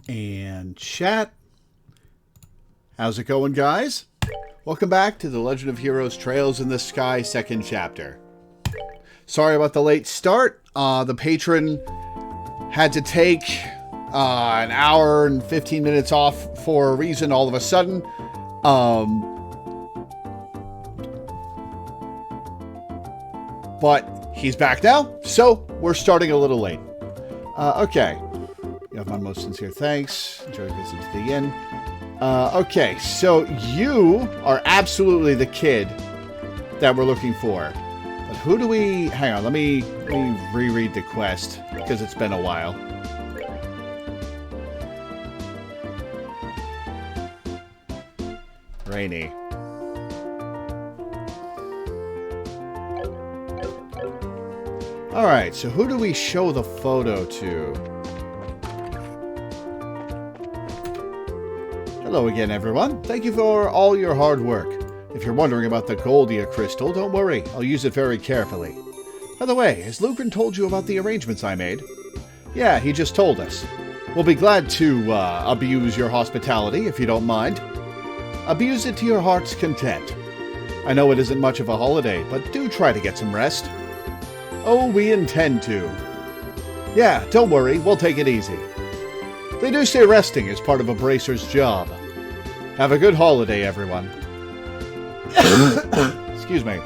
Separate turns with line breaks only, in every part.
And chat. How's it going, guys? Welcome back to the Legend of Heroes Trails in the Sky second chapter. Sorry about the late start. The patron had to take an hour and 15 minutes off for a reason all of a sudden. But he's back now, so we're starting a little late. Okay. You have my most sincere thanks. Enjoy your visit to the inn. Okay, so you are absolutely the kid that we're looking for. But who do we... Hang on, let me reread the quest, because it's been a while. Rainy. Alright, so who do we show the photo to? Hello again, everyone. Thank you for all your hard work. If you're wondering about the Goldia crystal, don't worry. I'll use it very carefully. By the way, has Lugren told you about the arrangements I made? Yeah, he just told us. We'll be glad to abuse your hospitality, if you don't mind. Abuse it to your heart's content. I know it isn't much of a holiday, but do try to get some rest. Oh, we intend to. Yeah, don't worry, we'll take it easy. They do say resting is part of a bracer's job. Have a good holiday, everyone. Excuse me.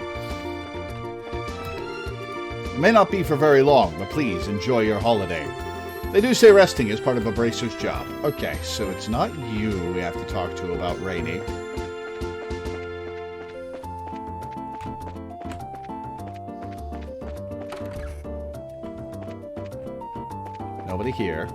It may not be for very long, but please enjoy your holiday. They do say resting is part of a bracer's job. Okay, so it's not you we have to talk to about Rainy. Nobody here.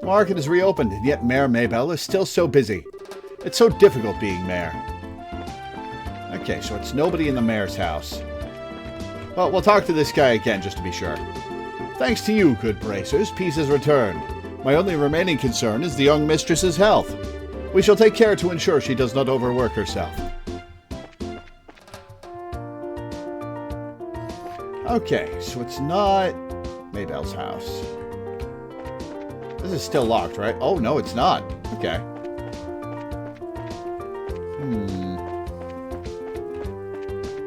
The market is reopened, and yet Mayor Maybell is still so busy. It's so difficult being mayor. Okay, so it's nobody in the mayor's house. Well, we'll talk to this guy again, just to be sure. Thanks to you, good bracers, peace has returned. My only remaining concern is the young mistress's health. We shall take care to ensure she does not overwork herself. Okay, so it's not Maybell's house. This is still locked, right? Oh, no, it's not. Okay.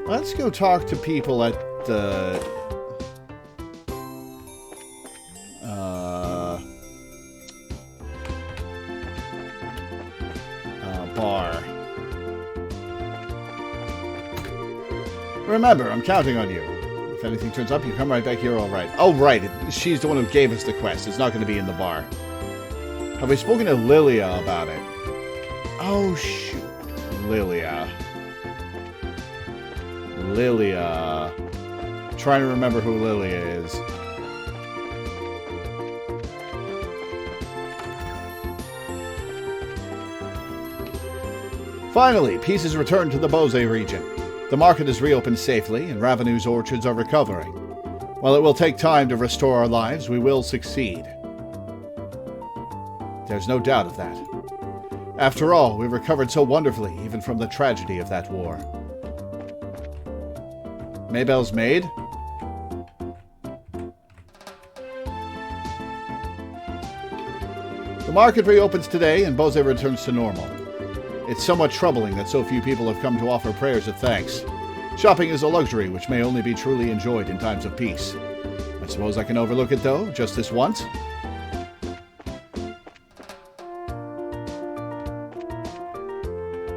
Let's go talk to people at the... bar. Remember, I'm counting on you. If anything turns up, you come right back here all right. Oh, right. She's the one who gave us the quest. It's not going to be in the bar. Have we spoken to Lilia about it? Oh, shoot. Lilia. Trying to remember who Lilia is. Finally, peace has returned to the Bose region. The market is reopened safely, and Ravenue's orchards are recovering. While it will take time to restore our lives, we will succeed. There's no doubt of that. After all, we recovered so wonderfully, even from the tragedy of that war. Maybell's maid? The market reopens today, and Bose returns to normal. It's somewhat troubling that so few people have come to offer prayers of thanks. Shopping is a luxury which may only be truly enjoyed in times of peace. I suppose I can overlook it, though, just this once.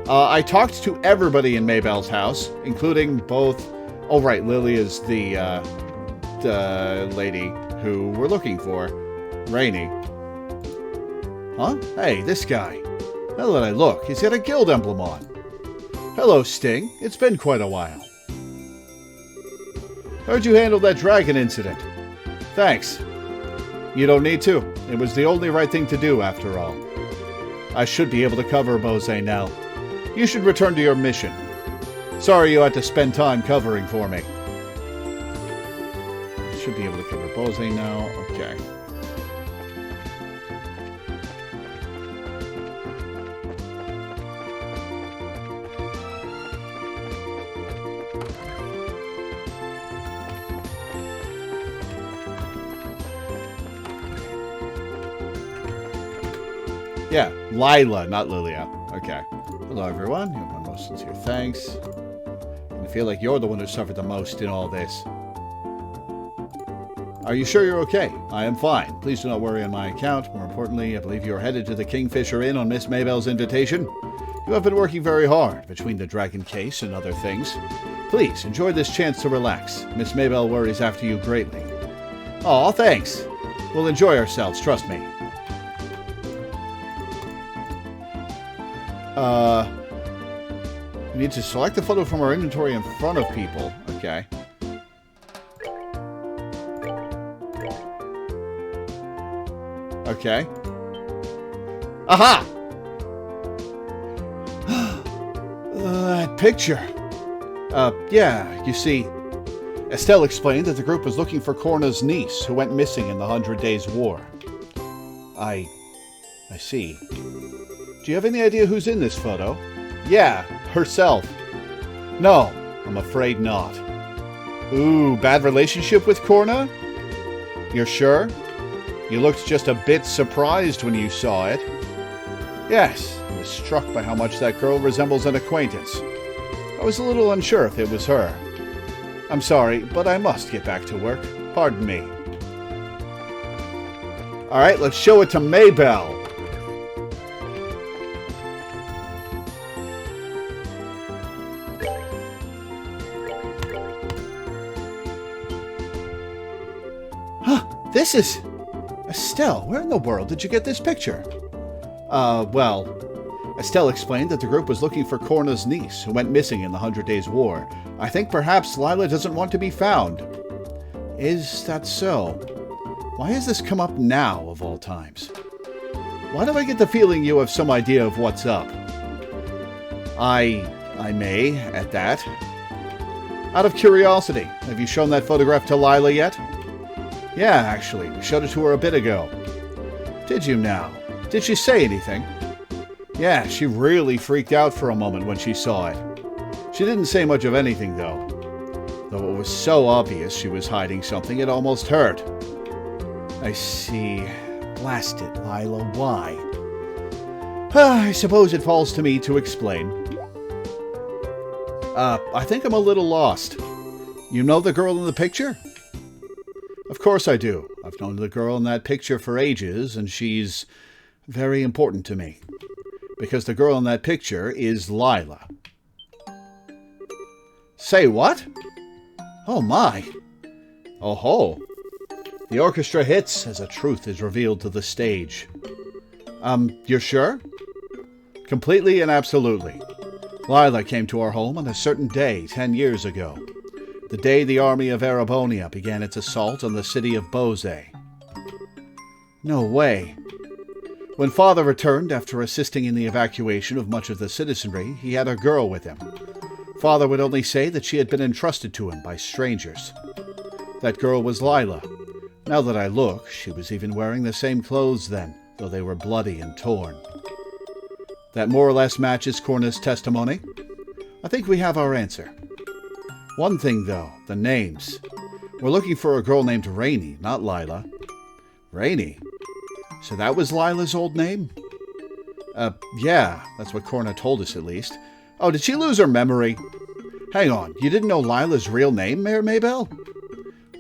I talked to everybody in Maybell's house, including both... Oh, right, Lily is the lady who we're looking for. Rainy. Huh? Hey, this guy. Now that I look, he's got a guild emblem on. Hello, Sting. It's been quite a while. How'd you handle that dragon incident? Thanks. You don't need to. It was the only right thing to do, after all. I should be able to cover Bose now. You should return to your mission. Sorry you had to spend time covering for me. Should be able to cover Bose now. Okay. Yeah, Lila, not Lilia. Okay. Hello, everyone. You have my most sincere thanks. And I feel like you're the one who suffered the most in all this. Are you sure you're okay? I am fine. Please do not worry on my account. More importantly, I believe you are headed to the Kingfisher Inn on Miss Maybelle's invitation. You have been working very hard between the dragon case and other things. Please, enjoy this chance to relax. Miss Maybelle worries after you greatly. Aw, thanks. We'll enjoy ourselves, trust me. We need to select a photo from our inventory in front of people. Okay. Okay. Aha! That picture. Yeah, you see, Estelle explained that the group was looking for Corna's niece, who went missing in the 100 Days' War. I see. Do you have any idea who's in this photo? Yeah, herself. No, I'm afraid not. Ooh, bad relationship with Corna? You're sure? You looked just a bit surprised when you saw it. Yes, I was struck by how much that girl resembles an acquaintance. I was a little unsure if it was her. I'm sorry, but I must get back to work. Pardon me. Alright, let's show it to Maybelle. This is... Estelle, where in the world did you get this picture? Well... Estelle explained that the group was looking for Corna's niece, who went missing in the 100 Days' War. I think perhaps Lila doesn't want to be found. Is that so? Why has this come up now, of all times? Why do I get the feeling you have some idea of what's up? I may, at that. Out of curiosity, have you shown that photograph to Lila yet? Yeah, actually, we showed it to her a bit ago. Did you now? Did she say anything? Yeah, she really freaked out for a moment when she saw it. She didn't say much of anything, though. Though it was so obvious she was hiding something, it almost hurt. I see. Blast it, Lila, why? I suppose it falls to me to explain. I think I'm a little lost. You know the girl in the picture? Of course I do. I've known the girl in that picture for ages, and she's very important to me. Because the girl in that picture is Lila. Say what? Oh my. Oh ho. The orchestra hits as a truth is revealed to the stage. You're sure? Completely and absolutely. Lila came to our home on a certain day 10 years ago. The day the army of Erebonia began its assault on the city of Bose. No way. When Father returned after assisting in the evacuation of much of the citizenry, he had a girl with him. Father would only say that she had been entrusted to him by strangers. That girl was Lila. Now that I look, she was even wearing the same clothes then, though they were bloody and torn. That more or less matches Corna's testimony. I think we have our answer. One thing, though, the names. We're looking for a girl named Rainey, not Lila. Rainey? So that was Lila's old name? Yeah, that's what Corna told us at least. Oh, did she lose her memory? Hang on, you didn't know Lila's real name, Mayor Maybelle?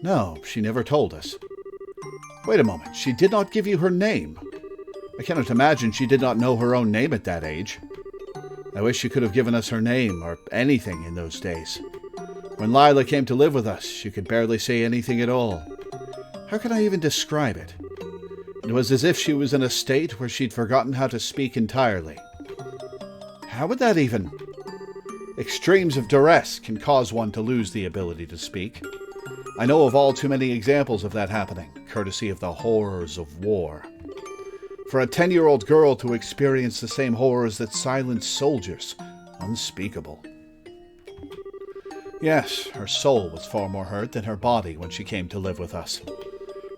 No, she never told us. Wait a moment, she did not give you her name. I cannot imagine she did not know her own name at that age. I wish she could have given us her name, or anything in those days. When Lila came to live with us, she could barely say anything at all. How can I even describe it? It was as if she was in a state where she'd forgotten how to speak entirely. How would that even... Extremes of duress can cause one to lose the ability to speak. I know of all too many examples of that happening, courtesy of the horrors of war. For a 10-year-old girl to experience the same horrors that silenced soldiers, unspeakable. Yes, her soul was far more hurt than her body when she came to live with us.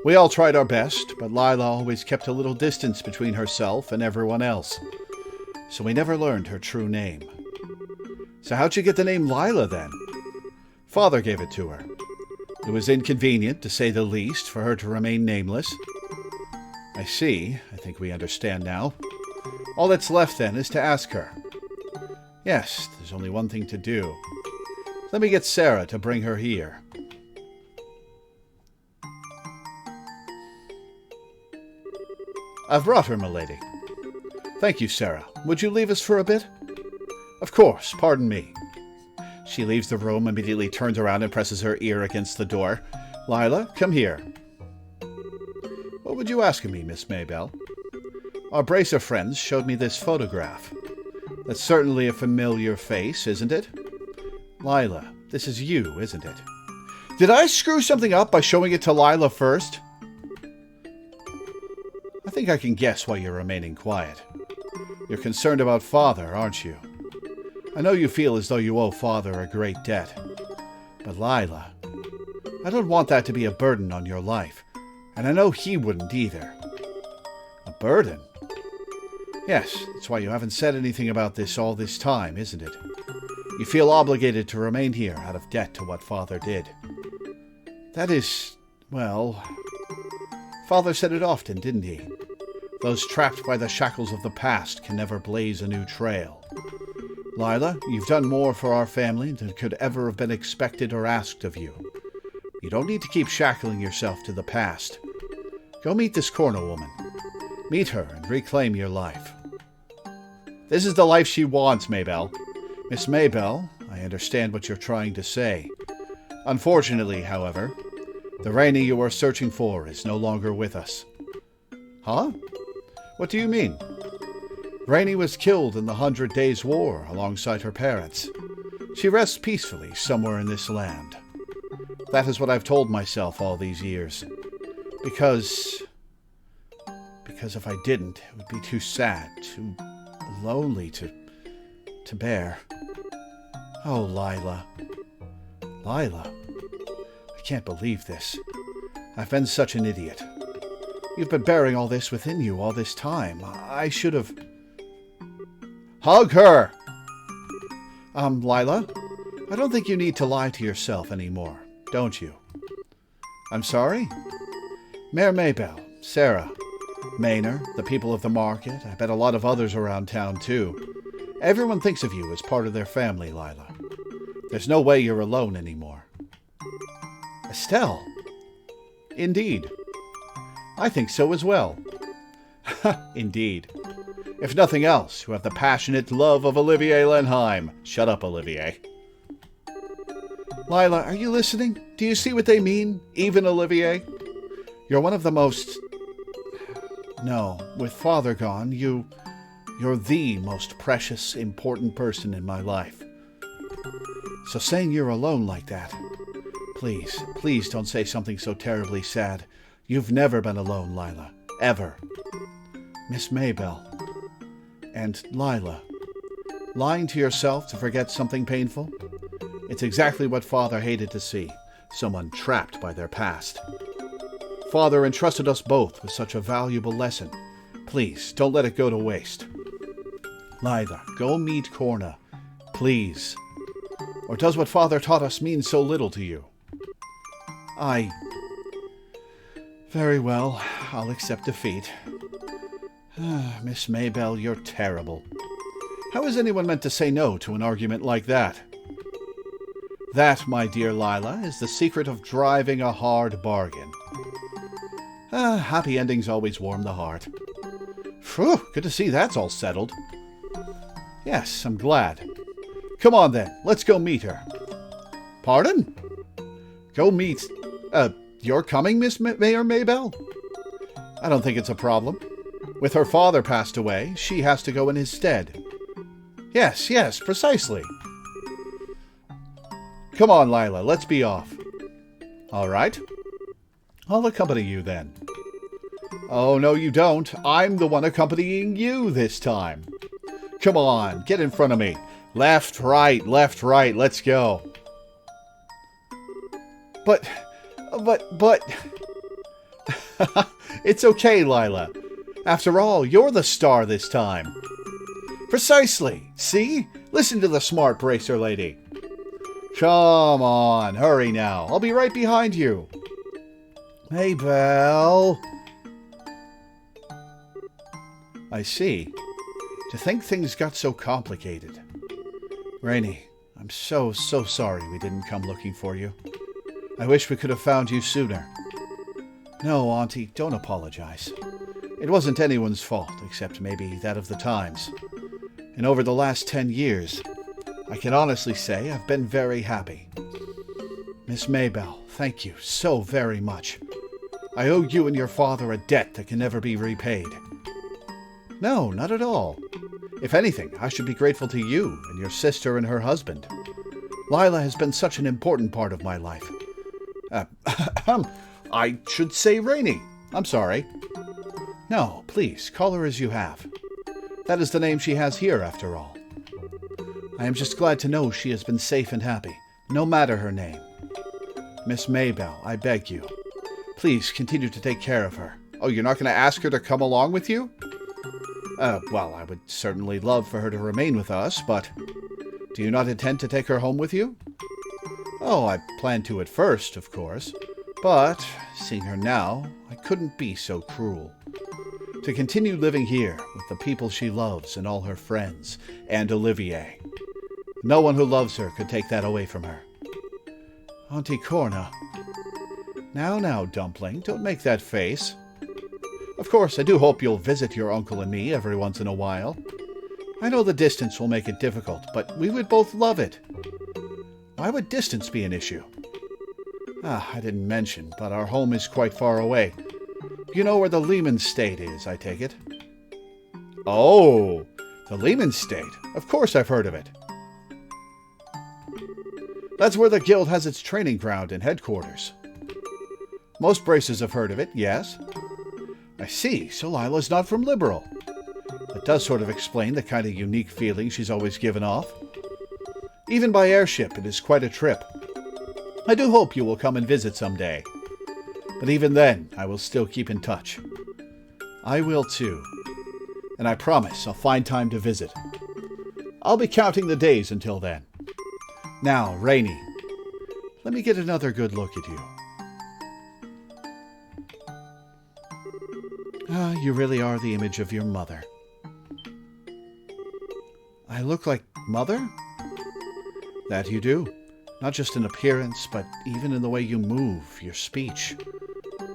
We all tried our best, but Lila always kept a little distance between herself and everyone else. So we never learned her true name. So how'd you get the name Lila, then? Father gave it to her. It was inconvenient, to say the least, for her to remain nameless. I see. I think we understand now. All that's left, then, is to ask her. Yes, there's only one thing to do. Let me get Sarah to bring her here. I've brought her, milady. Thank you, Sarah. Would you leave us for a bit? Of course, pardon me. She leaves the room, immediately turns around and presses her ear against the door. Lila, come here. What would you ask of me, Miss Maybelle? Our brace of friends showed me this photograph. That's certainly a familiar face, isn't it? Lila, this is you, isn't it? Did I screw something up by showing it to Lila first? I think I can guess why you're remaining quiet. You're concerned about Father, aren't you? I know you feel as though you owe Father a great debt. But Lila, I don't want that to be a burden on your life, and I know he wouldn't either. A burden? Yes, that's why you haven't said anything about this all this time, isn't it? You feel obligated to remain here out of debt to what Father did. That is, well, Father said it often, didn't he? Those trapped by the shackles of the past can never blaze a new trail. Lila, you've done more for our family than could ever have been expected or asked of you. You don't need to keep shackling yourself to the past. Go meet this corner woman. Meet her and reclaim your life. This is the life she wants, Maybelle. Miss Maybelle, I understand what you're trying to say. Unfortunately, however, the Rainey you are searching for is no longer with us. Huh? What do you mean? Rainey was killed in the 100 Days' War alongside her parents. She rests peacefully somewhere in this land. That is what I've told myself all these years. Because if I didn't, it would be too sad, too lonely to bear. Oh, Lila. Lila. I can't believe this. I've been such an idiot. You've been bearing all this within you all this time. I should have... Hug her! Lila, I don't think you need to lie to yourself anymore, don't you? I'm sorry? Mayor Maybelle, Sarah, Maynard, the people of the market, I bet a lot of others around town too. Everyone thinks of you as part of their family, Lila. There's no way you're alone anymore. Estelle? Indeed. I think so as well. Indeed. If nothing else, you have the passionate love of Olivier Lenheim. Shut up, Olivier. Lila, are you listening? Do you see what they mean? Even Olivier? You're one of the most... No, with Father gone, you're the most precious, important person in my life. So saying you're alone like that... Please don't say something so terribly sad. You've never been alone, Lila. Ever. Miss Maybelle. And Lila. Lying to yourself to forget something painful? It's exactly what Father hated to see. Someone trapped by their past. Father entrusted us both with such a valuable lesson. Please, don't let it go to waste. Lila, go meet Corna. Please. Or does what Father taught us mean so little to you? Very well, I'll accept defeat. Miss Maybelle, you're terrible. How is anyone meant to say no to an argument like that? That, my dear Lila, is the secret of driving a hard bargain. Happy endings always warm the heart. Phew, good to see that's all settled. Yes, I'm glad. Come on then, let's go meet her. Pardon? Go meet... You're coming, Miss Mayor Maybelle? I don't think it's a problem. With her father passed away, she has to go in his stead. Yes, precisely. Come on, Lila, let's be off. All right. I'll accompany you then. Oh, no, you don't. I'm the one accompanying you this time. Come on, get in front of me. Left, right, let's go. But... It's okay, Lila. After all, you're the star this time. Precisely. See? Listen to the smart bracer lady. Come on, hurry now. I'll be right behind you. Maybelle. I see. To think things got so complicated. Rainey, I'm so sorry we didn't come looking for you. I wish we could have found you sooner. No, Auntie, don't apologize. It wasn't anyone's fault, except maybe that of the times. And over the last 10 years, I can honestly say I've been very happy. Miss Maybelle, thank you so very much. I owe you and your father a debt that can never be repaid. No, not at all. If anything, I should be grateful to you and your sister and her husband. Lila has been such an important part of my life. I should say Rainey. I'm sorry. No, please, call her as you have. That is the name she has here, after all. I am just glad to know she has been safe and happy, no matter her name. Miss Maybelle, I beg you, please continue to take care of her. Oh, you're not going to ask her to come along with you? Well, I would certainly love for her to remain with us, but do you not intend to take her home with you? Oh, I planned to at first, of course, but seeing her now, I couldn't be so cruel. To continue living here with the people she loves and all her friends, and Olivier. No one who loves her could take that away from her. Auntie Corna. Now, Dumpling, don't make that face. Of course, I do hope you'll visit your uncle and me every once in a while. I know the distance will make it difficult, but we would both love it. Why would distance be an issue? I didn't mention, but our home is quite far away. You know where the Lehman State is, I take it? Oh, the Lehman State. Of course I've heard of it. That's where the guild has its training ground and headquarters. Most bracers have heard of it, yes. I see, so Lila's not from Liberal. That does sort of explain the kind of unique feeling she's always given off. Even by airship, it is quite a trip. I do hope you will come and visit someday. But even then, I will still keep in touch. I will too. And I promise I'll find time to visit. I'll be counting the days until then. Now, Rainey, let me get another good look at you. You really are the image of your mother. I look like Mother? That you do. Not just in appearance, but even in the way you move, your speech.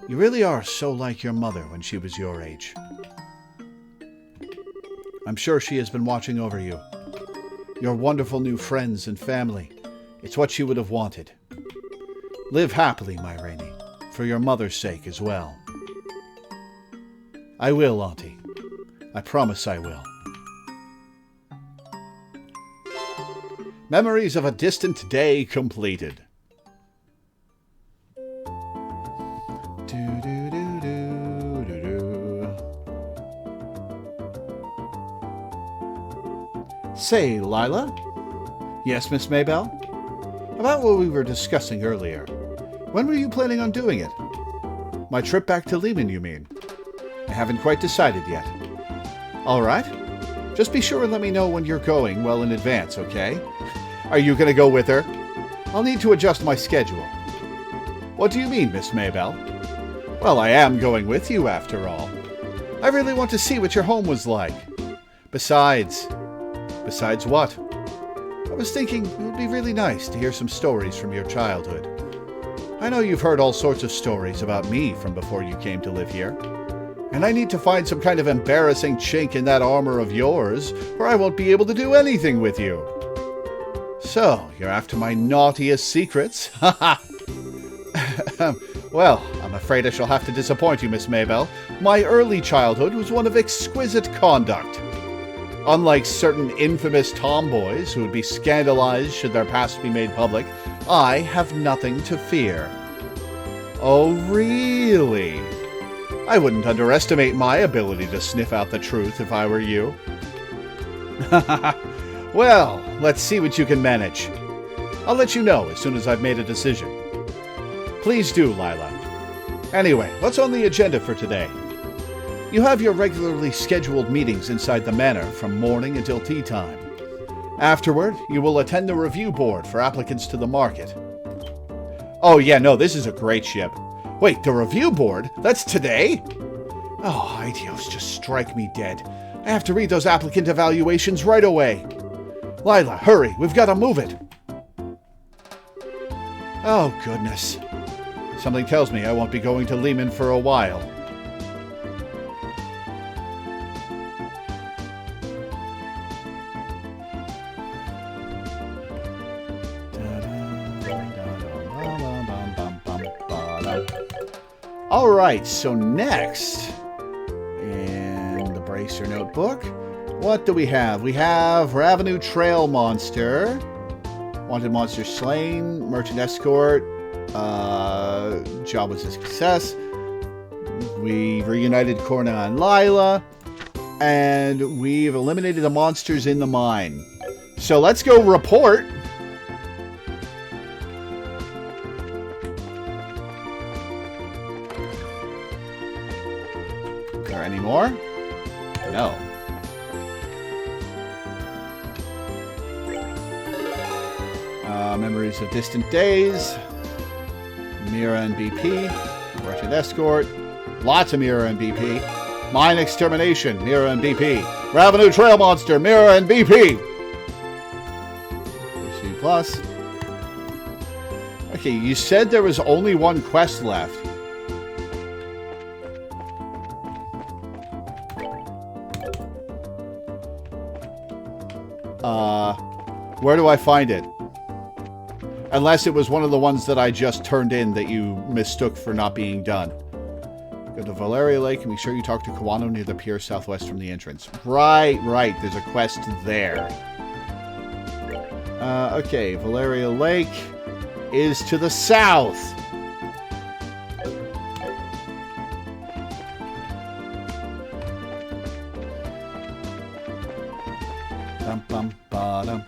You really are so like your mother when she was your age. I'm sure she has been watching over you. Your wonderful new friends and family. It's what she would have wanted. Live happily, my Rainey, for your mother's sake as well. I will, Auntie. I promise I will. Memories of a distant day completed. Say, Lila? Yes, Miss Maybelle? About what we were discussing earlier. When were you planning on doing it? My trip back to Lehman, you mean? I haven't quite decided yet. All right. Just be sure and let me know when you're going well in advance, okay? Are you going to go with her? I'll need to adjust my schedule. What do you mean, Miss Maybelle? Well, I am going with you, after all. I really want to see what your home was like. Besides what? I was thinking it would be really nice to hear some stories from your childhood. I know you've heard all sorts of stories about me from before you came to live here. And I need to find some kind of embarrassing chink in that armor of yours, or I won't be able to do anything with you. So, you're after my naughtiest secrets? Ha ha! Well, I'm afraid I shall have to disappoint you, Miss Maybelle. My early childhood was one of exquisite conduct. Unlike certain infamous tomboys who would be scandalized should their past be made public, I have nothing to fear. Oh, really? I wouldn't underestimate my ability to sniff out the truth if I were you. Well, let's see what you can manage. I'll let you know as soon as I've made a decision. Please do, Lila. Anyway, what's on the agenda for today? You have your regularly scheduled meetings inside the manor from morning until tea time. Afterward, you will attend the review board for applicants to the market. Oh yeah, no, this is a great ship. Wait, the review board? That's today? Oh, ideos just strike me dead. I have to read those applicant evaluations right away. Lila, hurry. We've got to move it. Oh, goodness. Something tells me I won't be going to Lehman for a while. Alright, so next, in the Bracer Notebook, what do we have? We have Revenue Trail Monster, Wanted Monster Slain, Merchant Escort, job was a success. We've reunited Corna and Lila, and we've eliminated the monsters in the mine. So let's go report. Is there any more? No. Memories of Distant Days. Mira and BP. Merchant Escort. Lots of Mira and BP. Mine Extermination. Mira and BP. Revenue Trail Monster. Mira and BP. C plus. Okay, you said there was only one quest left. Where do I find it? Unless it was one of the ones that I just turned in that you mistook for not being done. Go to Valeria Lake and make sure you talk to Kawano near the pier southwest from the entrance. Right. There's a quest there. Okay, Valeria Lake is to the south. Bum-bum-ba-dum.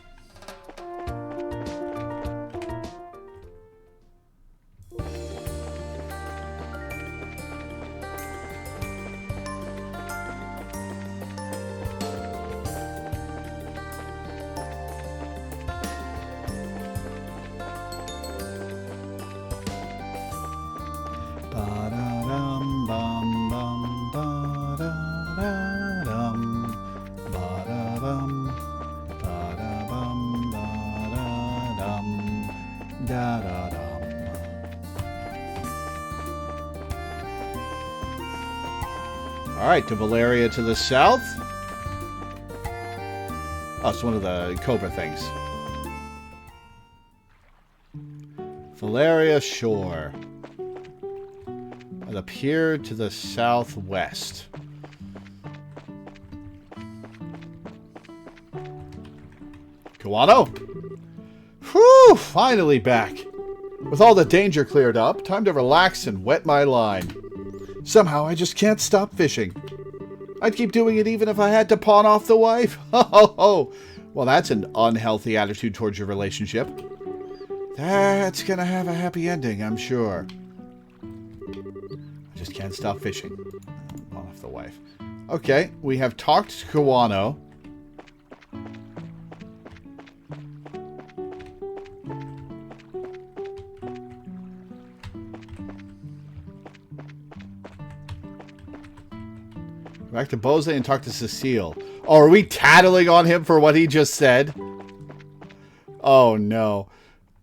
Alright, to Valeria to the south. Oh, it's one of the Cobra things. Valeria Shore. And up here to the southwest. Kawano? Whew! Finally back. With all the danger cleared up, time to relax and wet my line. Somehow I just can't stop fishing. I'd keep doing it even if I had to pawn off the wife. Ho. Well, that's an unhealthy attitude towards your relationship. That's gonna have a happy ending, I'm sure. I just can't stop fishing. Pawn off the wife. Okay, we have talked to Kawano. Back to Bose and talk to Cecile. Oh, are we tattling on him for what he just said? Oh, no.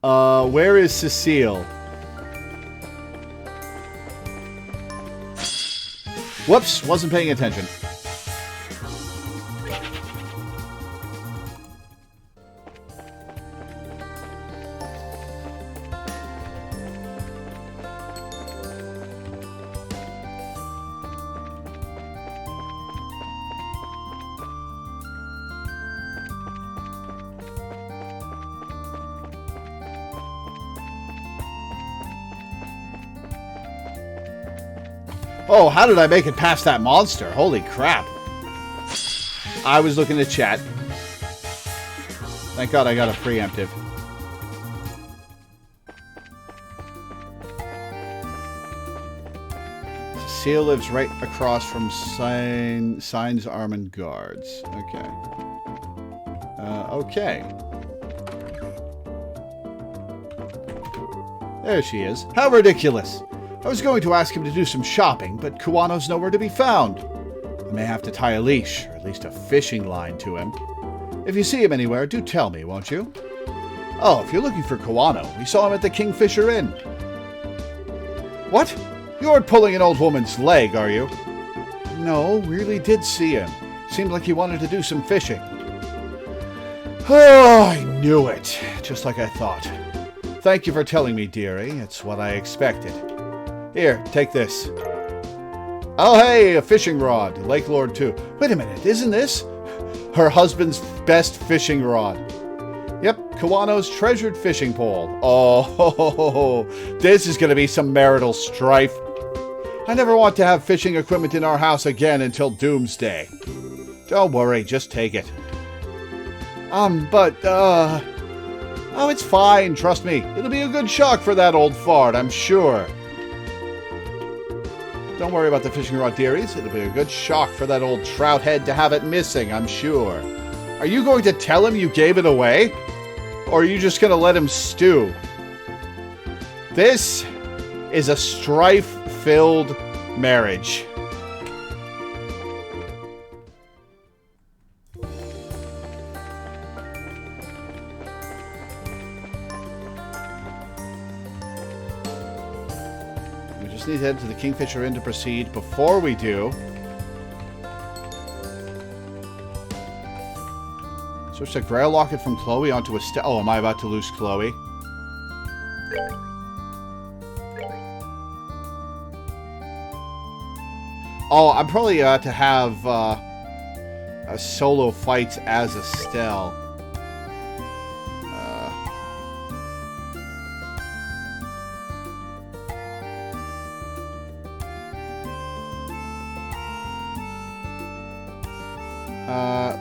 Where is Cecile? Whoops, wasn't paying attention. Oh, how did I make it past that monster? Holy crap. I was looking at chat. Thank God I got a preemptive. Cecile lives right across from Signs Armand Guards. Okay. Okay. There she is. How ridiculous. I was going to ask him to do some shopping, but Kawano's nowhere to be found. We may have to tie a leash, or at least a fishing line to him. If you see him anywhere, do tell me, won't you? Oh, if you're looking for Kawano, we saw him at the Kingfisher Inn. What? You aren't pulling an old woman's leg, are you? No, really did see him. Seemed like he wanted to do some fishing. Oh, I knew it. Just like I thought. Thank you for telling me, dearie. It's what I expected. Here, take this. Oh, hey, a fishing rod. Lake Lord, too. Wait a minute, isn't this her husband's best fishing rod? Yep, Kawano's treasured fishing pole. Oh, this is going to be some marital strife. I never want to have fishing equipment in our house again until doomsday. Don't worry, just take it. Oh, it's fine, trust me. It'll be a good shock for that old fart, I'm sure. Don't worry about the fishing rod, dearies. It'll be a good shock for that old trout head to have it missing, I'm sure. Are you going to tell him you gave it away? Or are you just going to let him stew? This is a strife-filled marriage. We just need to head to the Kingfisher Inn to proceed. Before we do, switch the Grail Locket from Chloe onto a oh, am I about to lose Chloe? Oh, I'm probably to have a solo fights as Estelle.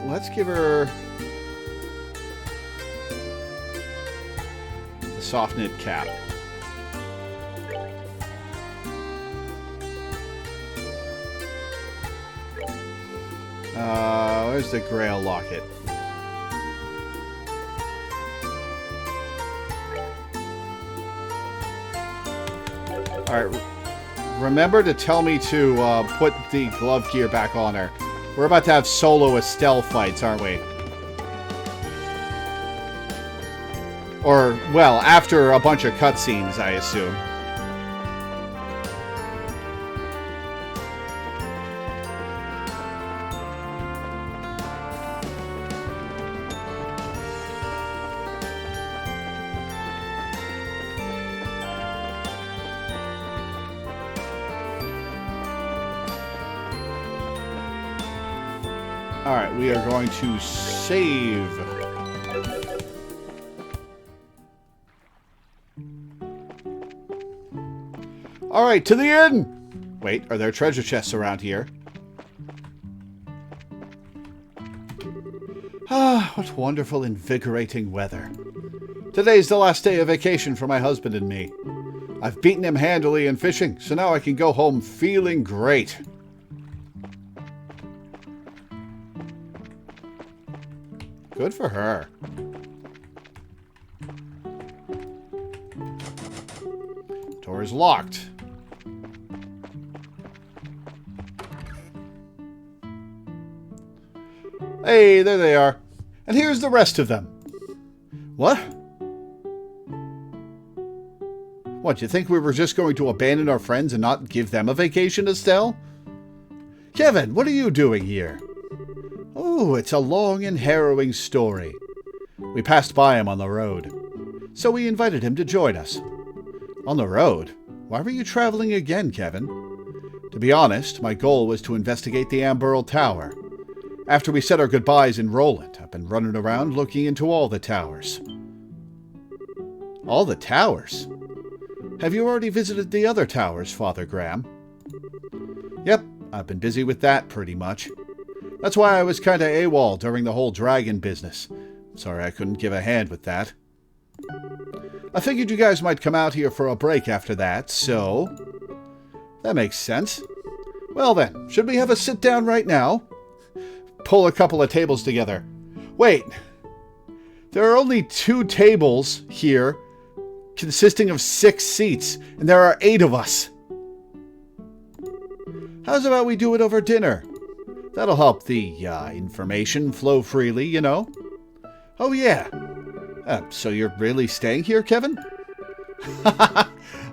Let's give her the soft knit cap. Where's the Grail Locket? Alright, remember to tell me to put the glove gear back on her. We're about to have solo Estelle fights, aren't we? Or, well, after a bunch of cutscenes, I assume. Alright, we are going to save. Alright, to the inn! Wait, are there treasure chests around here? Ah, what wonderful, invigorating weather. Today's the last day of vacation for my husband and me. I've beaten him handily in fishing, so now I can go home feeling great. Good for her. Door is locked. Hey, there they are. And here's the rest of them. What? What, you think we were just going to abandon our friends and not give them a vacation, Estelle? Kevin, what are you doing here? Oh, it's a long and harrowing story. We passed by him on the road, so we invited him to join us. On the road? Why were you traveling again, Kevin? To be honest, my goal was to investigate the Amberl Tower. After we said our goodbyes in Roland, I've been running around looking into all the towers. All the towers? Have you already visited the other towers, Father Graham? Yep, I've been busy with that pretty much. That's why I was kinda AWOL during the whole dragon business. Sorry I couldn't give a hand with that. I figured you guys might come out here for a break after that, so... That makes sense. Well then, should we have a sit-down right now? Pull a couple of tables together. Wait! There are only 2 tables here, consisting of 6 seats, and there are 8 of us. How's about we do it over dinner? That'll help the information flow freely, you know. Oh, yeah. So you're really staying here, Kevin?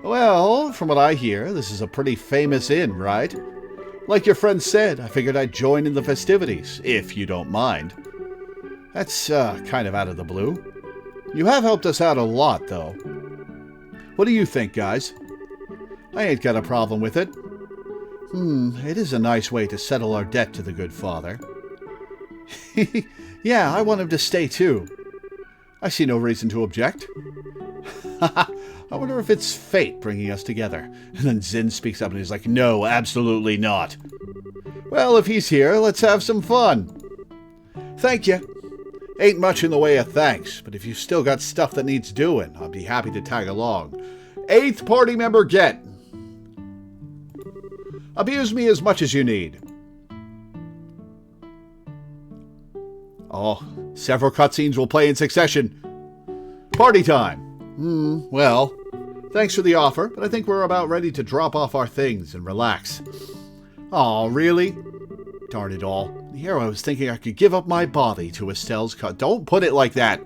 Well, from what I hear, this is a pretty famous inn, right? Like your friend said, I figured I'd join in the festivities, if you don't mind. That's kind of out of the blue. You have helped us out a lot, though. What do you think, guys? I ain't got a problem with it. It is a nice way to settle our debt to the good father. Yeah, I want him to stay too. I see no reason to object. I wonder if it's fate bringing us together. And then Zin speaks up and he's like, no, absolutely not. Well, if he's here, let's have some fun. Thank you. Ain't much in the way of thanks, but if you still got stuff that needs doing, I'll be happy to tag along. 8th party member get. Abuse me as much as you need. Oh, several cutscenes will play in succession. Party time. Well, thanks for the offer, but I think we're about ready to drop off our things and relax. Aw, really? Darn it all. Here I was thinking I could give up my body to Estelle's cut. Don't put it like that.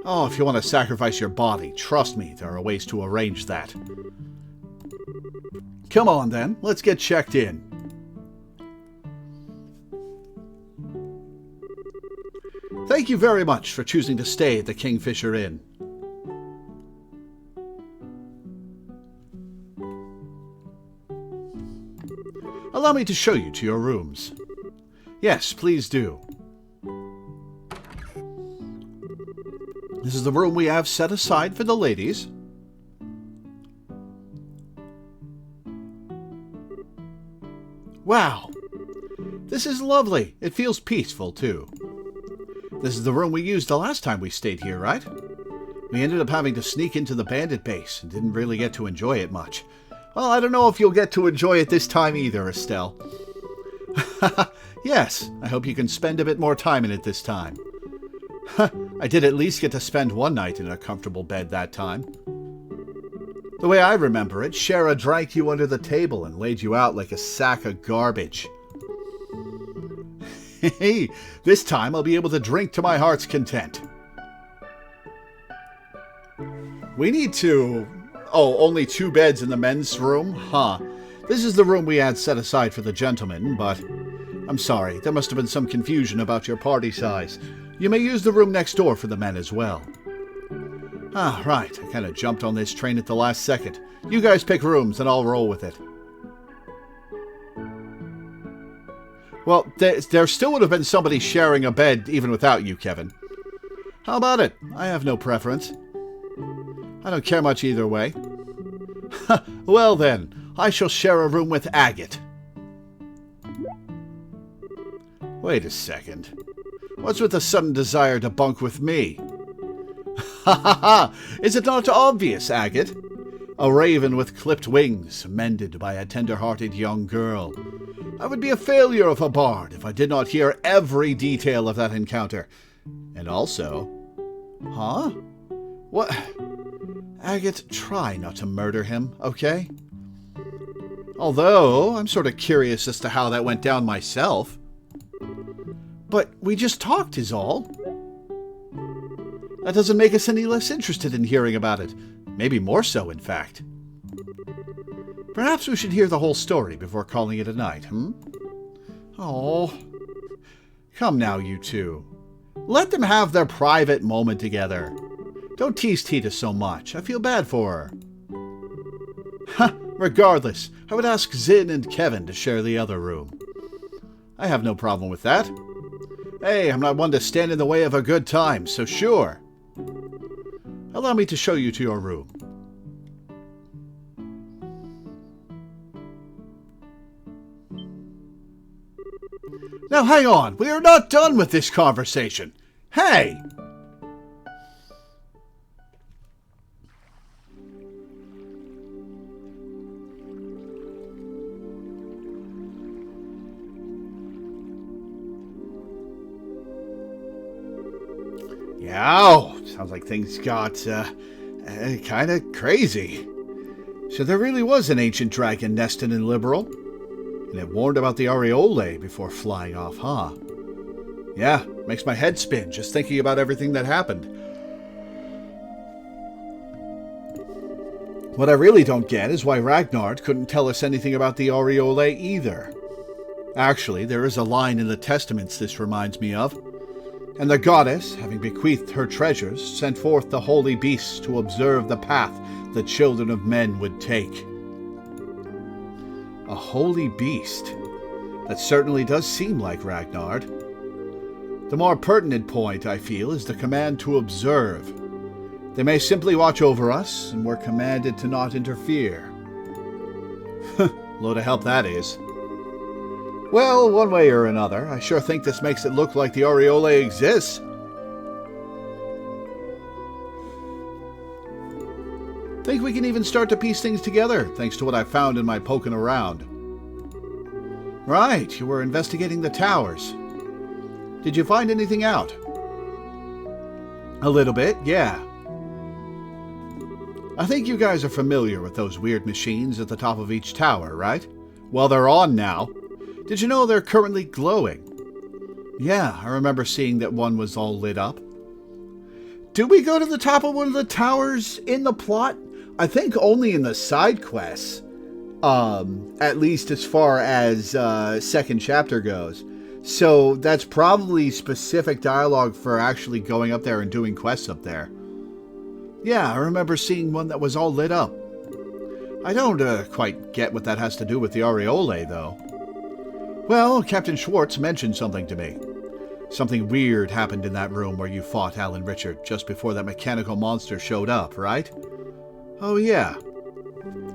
Oh, if you want to sacrifice your body, trust me, there are ways to arrange that. Come on then, let's get checked in. Thank you very much for choosing to stay at the Kingfisher Inn. Allow me to show you to your rooms. Yes, please do. This is the room we have set aside for the ladies. Wow! This is lovely. It feels peaceful, too. This is the room we used the last time we stayed here, right? We ended up having to sneak into the bandit base and didn't really get to enjoy it much. Well, I don't know if you'll get to enjoy it this time either, Estelle. Yes, I hope you can spend a bit more time in it this time. I did at least get to spend one night in a comfortable bed that time. The way I remember it, Shara drank you under the table and laid you out like a sack of garbage. Hey, this time I'll be able to drink to my heart's content. We need to... Oh, only 2 beds in the men's room? Huh. This is the room we had set aside for the gentlemen, but... I'm sorry, there must have been some confusion about your party size. You may use the room next door for the men as well. Ah, right. I kind of jumped on this train at the last second. You guys pick rooms and I'll roll with it. Well, there still would have been somebody sharing a bed even without you, Kevin. How about it? I have no preference. I don't care much either way. Well then, I shall share a room with Agate. Wait a second. What's with the sudden desire to bunk with me? Ha ha ha! Is it not obvious, Agate? A raven with clipped wings, mended by a tender-hearted young girl. I would be a failure of a bard if I did not hear every detail of that encounter. And also... Huh? What? Agate, try not to murder him, okay? Although, I'm sort of curious as to how that went down myself. But we just talked is all. That doesn't make us any less interested in hearing about it. Maybe more so, in fact. Perhaps we should hear the whole story before calling it a night, Oh. Come now, you two. Let them have their private moment together. Don't tease Tita so much. I feel bad for her. Regardless, I would ask Zin and Kevin to share the other room. I have no problem with that. Hey, I'm not one to stand in the way of a good time, so sure. Allow me to show you to your room. Now hang on, we are not done with this conversation. Hey! Ow! Sounds like things got, kind of crazy. So there really was an ancient dragon nested in Liberal. And it warned about the aureole before flying off, huh? Yeah, makes my head spin just thinking about everything that happened. What I really don't get is why Ragnar couldn't tell us anything about the aureole either. Actually, there is a line in the Testaments this reminds me of. And the goddess, having bequeathed her treasures, sent forth the holy beasts to observe the path the children of men would take. A holy beast? That certainly does seem like Ragnar. The more pertinent point, I feel, is the command to observe. They may simply watch over us, and we're commanded to not interfere. Load of help that is. Well, one way or another, I sure think this makes it look like the aureole exists. Think we can even start to piece things together, thanks to what I found in my poking around. Right, you were investigating the towers. Did you find anything out? A little bit, yeah. I think you guys are familiar with those weird machines at the top of each tower, right? Well, they're on now. Did you know they're currently glowing? Yeah, I remember seeing that one was all lit up. Do we go to the top of one of the towers in the plot? I think only in the side quests. At least as far as second chapter goes. So that's probably specific dialogue for actually going up there and doing quests up there. Yeah, I remember seeing one that was all lit up. I don't quite get what that has to do with the aureole, though. Well, Captain Schwartz mentioned something to me. Something weird happened in that room where you fought Alan Richard just before that mechanical monster showed up, right? Oh, yeah.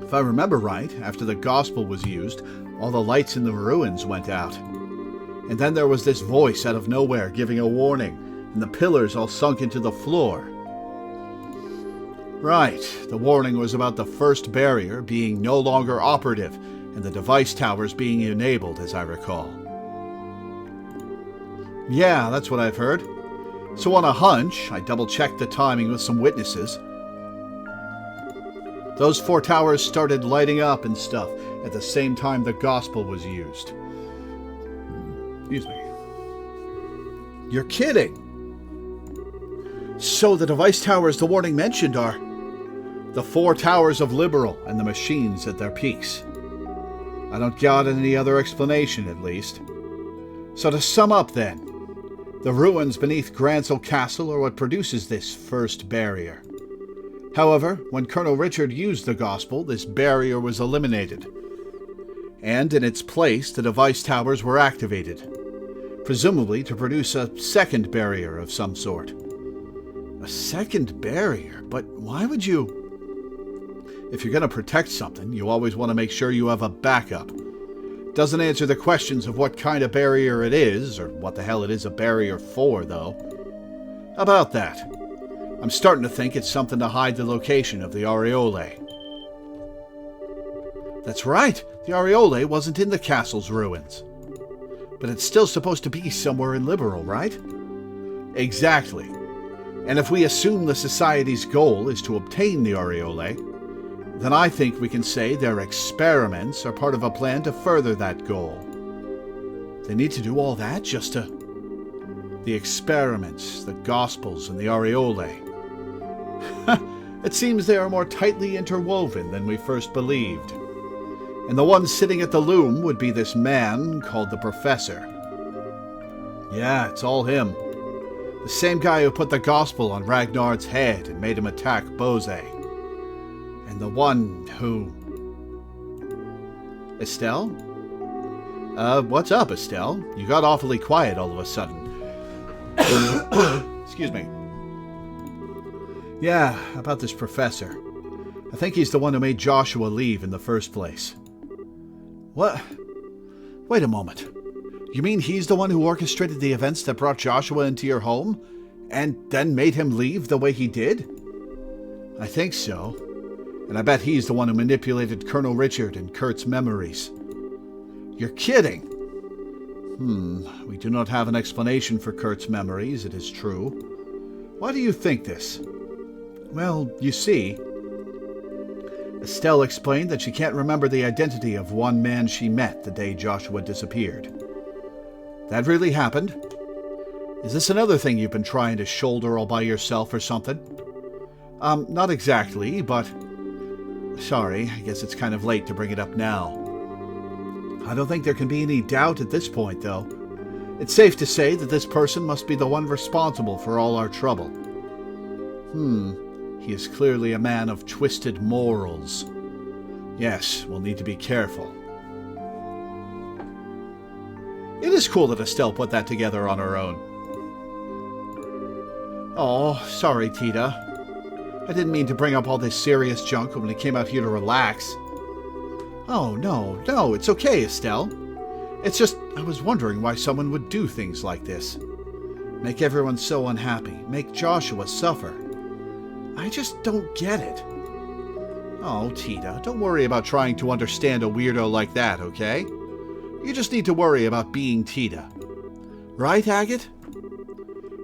If I remember right, after the gospel was used, all the lights in the ruins went out. And then there was this voice out of nowhere giving a warning, and the pillars all sunk into the floor. Right, the warning was about the first barrier being no longer operative, and the device towers being enabled, as I recall. Yeah, that's what I've heard. So on a hunch, I double-checked the timing with some witnesses. Those 4 towers started lighting up and stuff at the same time the gospel was used. Excuse me. You're kidding! So the device towers the warning mentioned are the 4 towers of Liberal and the machines at their peaks. I don't got any other explanation, at least. So to sum up then, the ruins beneath Gransel Castle are what produces this first barrier. However, when Colonel Richard used the gospel, this barrier was eliminated. And in its place, the device towers were activated, presumably to produce a second barrier of some sort. A second barrier? But why would you? If you're going to protect something, you always want to make sure you have a backup. Doesn't answer the questions of what kind of barrier it is, or what the hell it is a barrier for, though. About that, I'm starting to think it's something to hide the location of the aureole. That's right, the aureole wasn't in the castle's ruins. But it's still supposed to be somewhere in Liberal, right? Exactly. And if we assume the Society's goal is to obtain the aureole, then I think we can say their experiments are part of a plan to further that goal. They need to do all that just to... The experiments, the Gospels, and the aureole. It seems they are more tightly interwoven than we first believed. And the one sitting at the loom would be this man called the Professor. Yeah, it's all him. The same guy who put the Gospel on Ragnar's head and made him attack Bose. And the one who... Estelle? What's up, Estelle? You got awfully quiet all of a sudden. Excuse me. Yeah, about this professor. I think he's the one who made Joshua leave in the first place. What? Wait a moment. You mean he's the one who orchestrated the events that brought Joshua into your home? And then made him leave the way he did? I think so. And I bet he's the one who manipulated Colonel Richard and Kurt's memories. You're kidding! We do not have an explanation for Kurt's memories, it is true. Why do you think this? Well, you see, Estelle explained that she can't remember the identity of one man she met the day Joshua disappeared. That really happened? Is this another thing you've been trying to shoulder all by yourself or something? Not exactly, but... Sorry, I guess it's kind of late to bring it up now. I don't think there can be any doubt at this point, though. It's safe to say that this person must be the one responsible for all our trouble. He is clearly a man of twisted morals. Yes, we'll need to be careful. It is cool that Estelle put that together on her own. Oh, sorry, Tita. I didn't mean to bring up all this serious junk when we came out here to relax. Oh, no, it's okay, Estelle. It's just, I was wondering why someone would do things like this. Make everyone so unhappy, make Joshua suffer. I just don't get it. Oh, Tita, don't worry about trying to understand a weirdo like that, okay? You just need to worry about being Tita. Right, Agate?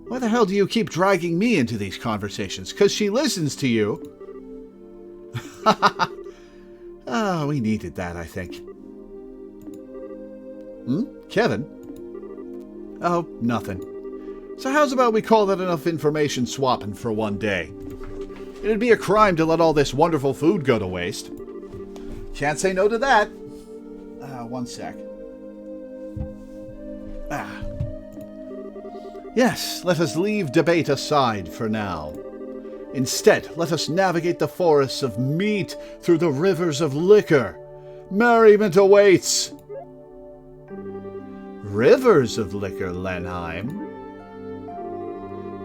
Why the hell do you keep dragging me into these conversations? 'Cause she listens to you. Oh, we needed that, I think. Kevin? Oh, nothing. So how's about we call that enough information swapping for one day? It'd be a crime to let all this wonderful food go to waste. Can't say no to that. One sec. Yes, let us leave debate aside for now. Instead, let us navigate the forests of meat through the rivers of liquor. Merriment awaits. Rivers of liquor, Lenheim?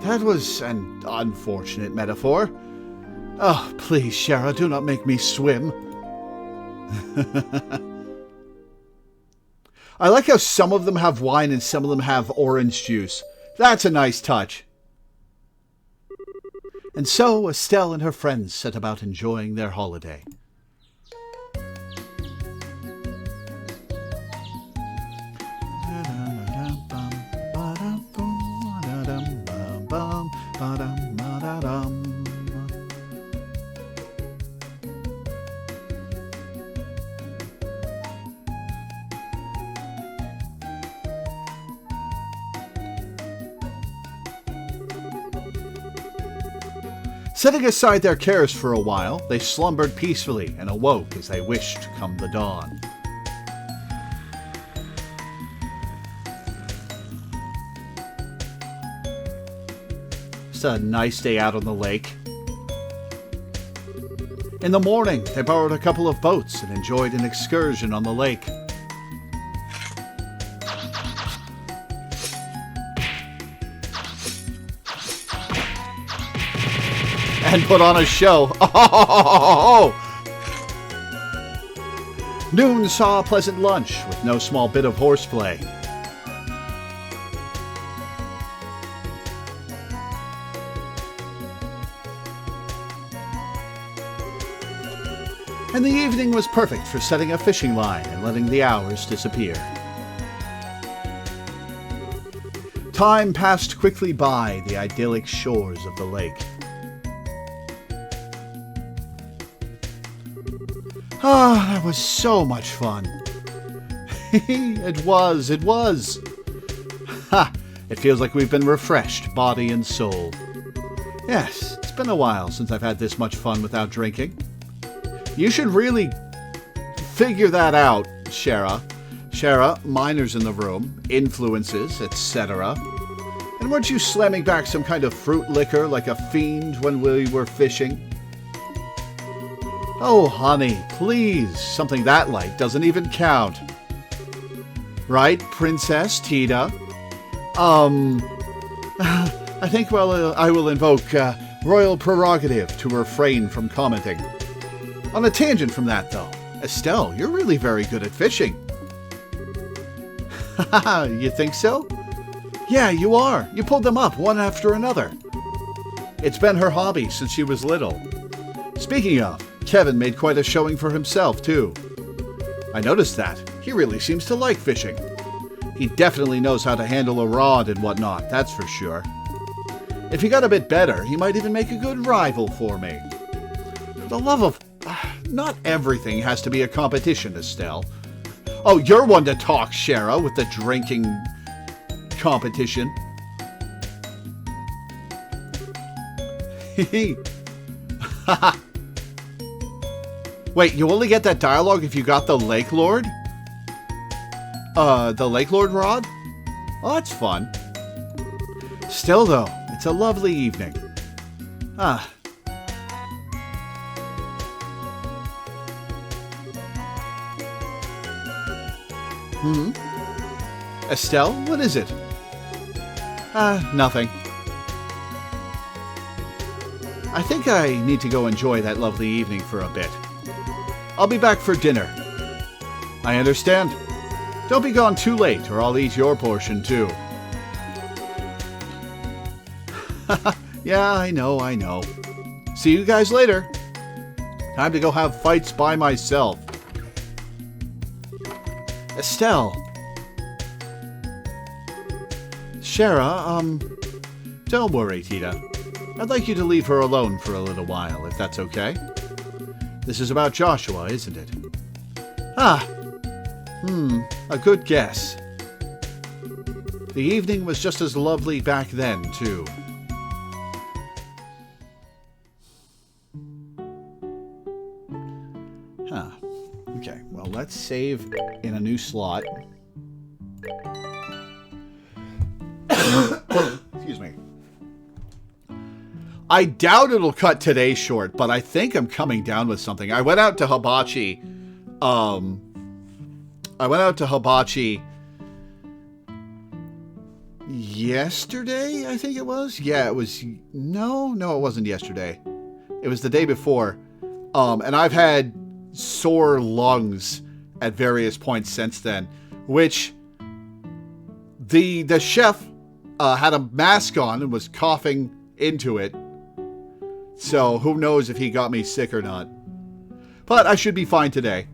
That was an unfortunate metaphor. Oh, please, Shara, do not make me swim. I like how some of them have wine and some of them have orange juice. That's a nice touch. And so Estelle and her friends set about enjoying their holiday. Setting aside their cares for a while, they slumbered peacefully and awoke as they wished come the dawn. It's a nice day out on the lake. In the morning, they borrowed a couple of boats and enjoyed an excursion on the lake. And put on a show. Noon saw a pleasant lunch with no small bit of horseplay. And the evening was perfect for setting a fishing line and letting the hours disappear. Time passed quickly by the idyllic shores of the lake. Ah, that was so much fun. It was. Ha! It feels like we've been refreshed, body and soul. Yes, it's been a while since I've had this much fun without drinking. You should really figure that out, Shara. Shara, minors in the room, influences, etc. And weren't you slamming back some kind of fruit liquor like a fiend when we were fishing? Oh, honey, please. Something that light doesn't even count. Right, Princess Tita? I think, well, I will invoke royal prerogative to refrain from commenting. On a tangent from that, though, Estelle, you're really very good at fishing. You think so? Yeah, you are. You pulled them up one after another. It's been her hobby since she was little. Speaking of, Kevin made quite a showing for himself, too. I noticed that. He really seems to like fishing. He definitely knows how to handle a rod and whatnot, that's for sure. If he got a bit better, he might even make a good rival for me. For the love of... Not everything has to be a competition, Estelle. Oh, you're one to talk, Shara, with the drinking competition. Wait, you only get that dialogue if you got the Lake Lord? The Lake Lord rod? Oh, that's fun. Still, though, it's a lovely evening. Ah. Estelle, what is it? Nothing. I think I need to go enjoy that lovely evening for a bit. I'll be back for dinner. I understand. Don't be gone too late, or I'll eat your portion, too. Yeah, I know. See you guys later. Time to go have fights by myself. Estelle. Shara, don't worry, Tita. I'd like you to leave her alone for a little while, if that's okay. This is about Joshua, isn't it? A good guess. The evening was just as lovely back then, too. Okay, well, let's save in a new slot. Excuse me. I doubt it'll cut today short, but I think I'm coming down with something. I went out to Hibachi. Yesterday, I think it was. Yeah, it was. No, it wasn't yesterday. It was the day before. And I've had sore lungs at various points since then, which the chef had a mask on and was coughing into it. So who knows if he got me sick or not. But I should be fine today.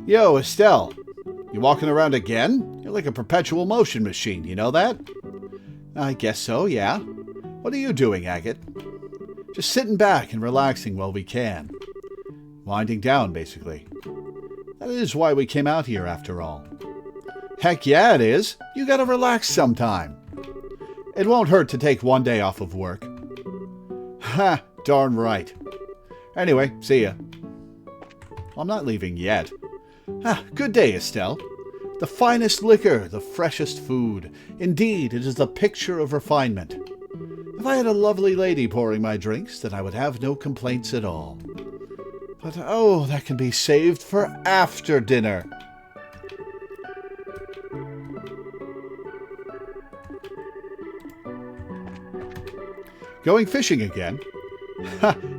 Yo, Estelle. You walking around again? You're like a perpetual motion machine, you know that? I guess so, yeah. What are you doing, Agate? Just sitting back and relaxing while we can. Winding down, basically. That is why we came out here, after all. Heck yeah, it is. You gotta relax sometime. It won't hurt to take one day off of work. Ha, darn right. Anyway, see ya. I'm not leaving yet. Good day, Estelle. The finest liquor, the freshest food. Indeed, it is the picture of refinement. If I had a lovely lady pouring my drinks, then I would have no complaints at all. But, oh, that can be saved for after dinner. Going fishing again?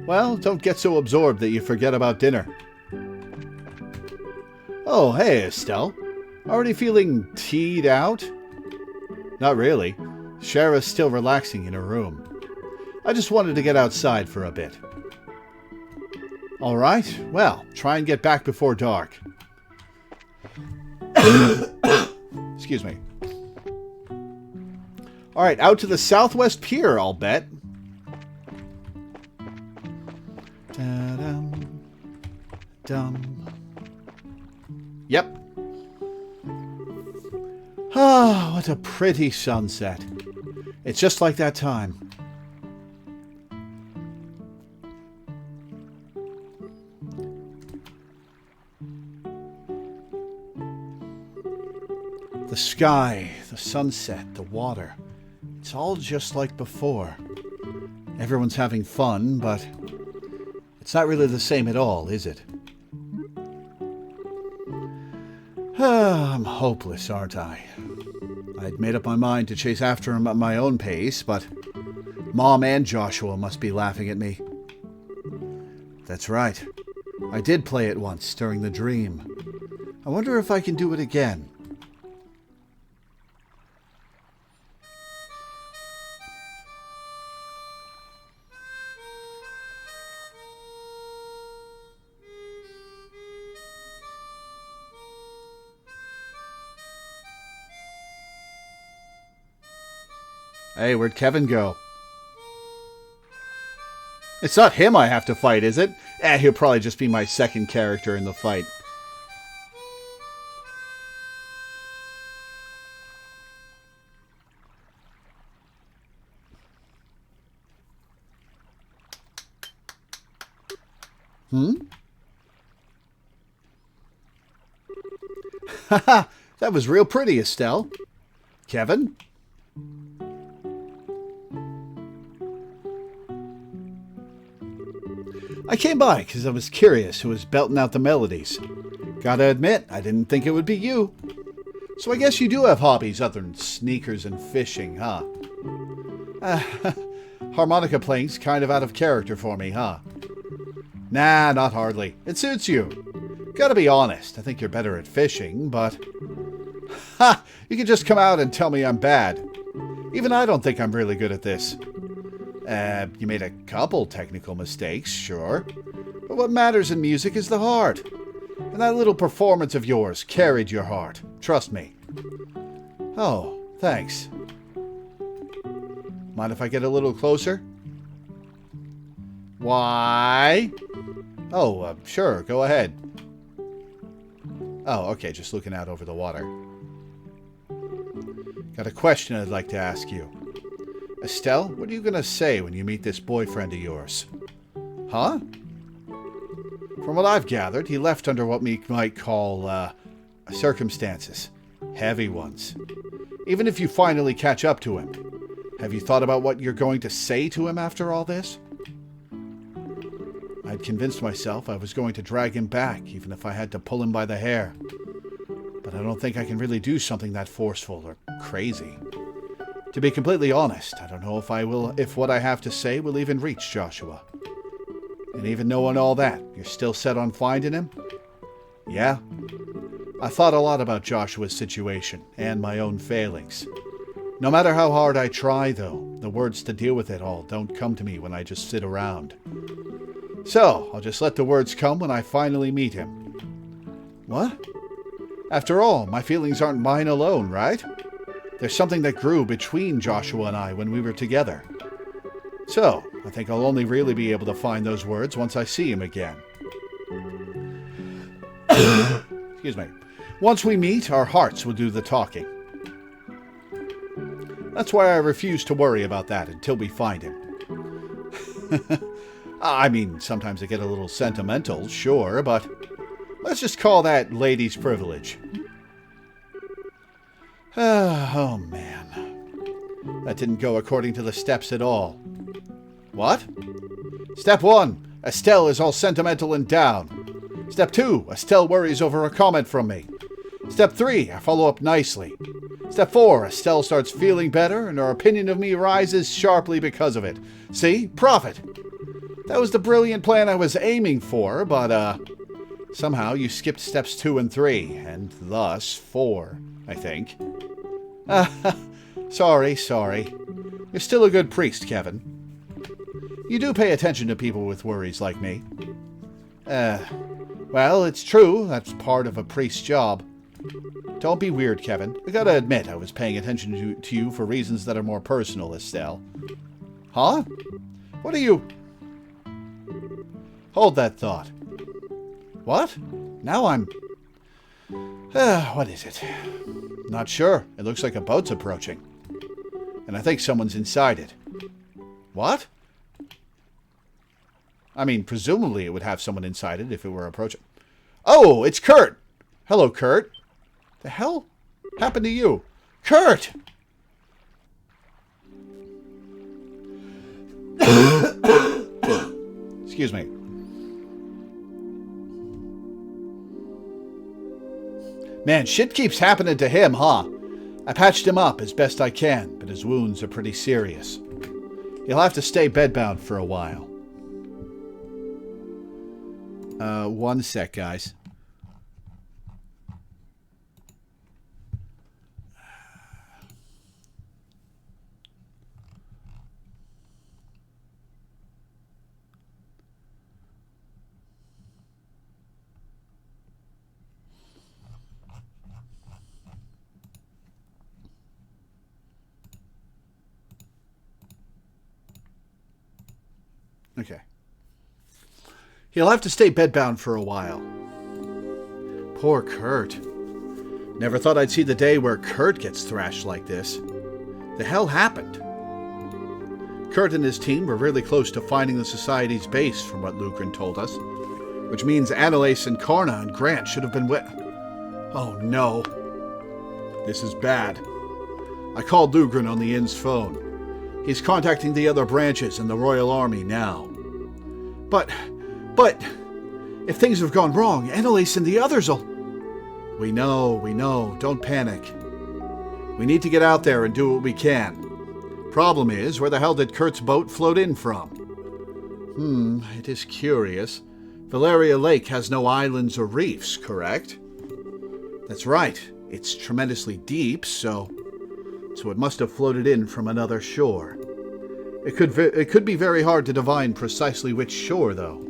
Well, don't get so absorbed that you forget about dinner. Oh, hey, Estelle. Already feeling teed out? Not really. Shara's still relaxing in her room. I just wanted to get outside for a bit. All right, well, try and get back before dark. Excuse me. All right, out to the Southwest Pier, I'll bet. Da-dum, dum. Yep. Ah, what a pretty sunset. It's just like that time. The sky, the sunset, the water. It's all just like before. Everyone's having fun, but it's not really the same at all, is it? I'm hopeless, aren't I? I'd made up my mind to chase after him at my own pace, but Mom and Joshua must be laughing at me. That's right. I did play it once during the dream. I wonder if I can do it again. Hey, where'd Kevin go? It's not him I have to fight, is it? He'll probably just be my second character in the fight. Haha, that was real pretty, Estelle. Kevin? I came by because I was curious who was belting out the melodies. Gotta admit, I didn't think it would be you. So I guess you do have hobbies other than sneakers and fishing, huh? Harmonica playing's kind of out of character for me, huh? Nah, not hardly. It suits you. Gotta be honest, I think you're better at fishing, but... Ha! You can just come out and tell me I'm bad. Even I don't think I'm really good at this. You made a couple technical mistakes, sure. But what matters in music is the heart. And that little performance of yours carried your heart. Trust me. Oh, thanks. Mind if I get a little closer? Why? Oh, sure, go ahead. Oh, okay, just looking out over the water. Got a question I'd like to ask you. Estelle, what are you going to say when you meet this boyfriend of yours? Huh? From what I've gathered, he left under what we might call, circumstances. Heavy ones. Even if you finally catch up to him, have you thought about what you're going to say to him after all this? I'd convinced myself I was going to drag him back, even if I had to pull him by the hair. But I don't think I can really do something that forceful or crazy. To be completely honest, I don't know if what I have to say will even reach Joshua. And even knowing all that, you're still set on finding him? Yeah. I thought a lot about Joshua's situation and my own failings. No matter how hard I try, though, the words to deal with it all don't come to me when I just sit around. So, I'll just let the words come when I finally meet him. What? After all, my feelings aren't mine alone, right? There's something that grew between Joshua and I when we were together. So, I think I'll only really be able to find those words once I see him again. Excuse me. Once we meet, our hearts will do the talking. That's why I refuse to worry about that until we find him. I mean, sometimes I get a little sentimental, sure, but let's just call that ladies' privilege. Oh, man. That didn't go according to the steps at all. What? Step 1. Estelle is all sentimental and down. Step 2. Estelle worries over a comment from me. Step 3. I follow up nicely. Step 4. Estelle starts feeling better and her opinion of me rises sharply because of it. See? Profit. That was the brilliant plan I was aiming for, but, somehow you skipped steps 2 and 3, and thus 4, I think. Sorry. You're still a good priest, Kevin. You do pay attention to people with worries like me. Well, it's true. That's part of a priest's job. Don't be weird, Kevin. I gotta admit, I was paying attention to you for reasons that are more personal, Estelle. Huh? What are you... Hold that thought. What? Now I'm... what is it? Not sure. It looks like a boat's approaching. And I think someone's inside it. What? I mean, presumably it would have someone inside it if it were approaching. Oh, it's Kurt! Hello, Kurt. The hell happened to you? Kurt! Excuse me. Man, shit keeps happening to him, huh? I patched him up as best I can, but his wounds are pretty serious. He'll have to stay bedbound for a while. One sec, guys. Okay. He'll have to stay bedbound for a while. Poor Kurt. Never thought I'd see the day where Kurt gets thrashed like this. The hell happened? Kurt and his team were really close to finding the Society's base, from what Lucren told us. Which means Annalise and Karna and Grant should have been with... Oh no. This is bad. I called Lucren on the inn's phone. He's contacting the other branches and the Royal Army now. But... if things have gone wrong, Annalise and the others will... We know. Don't panic. We need to get out there and do what we can. Problem is, where the hell did Kurt's boat float in from? It is curious. Valeria Lake has no islands or reefs, correct? That's right. It's tremendously deep, so it must have floated in from another shore. It could be very hard to divine precisely which shore, though.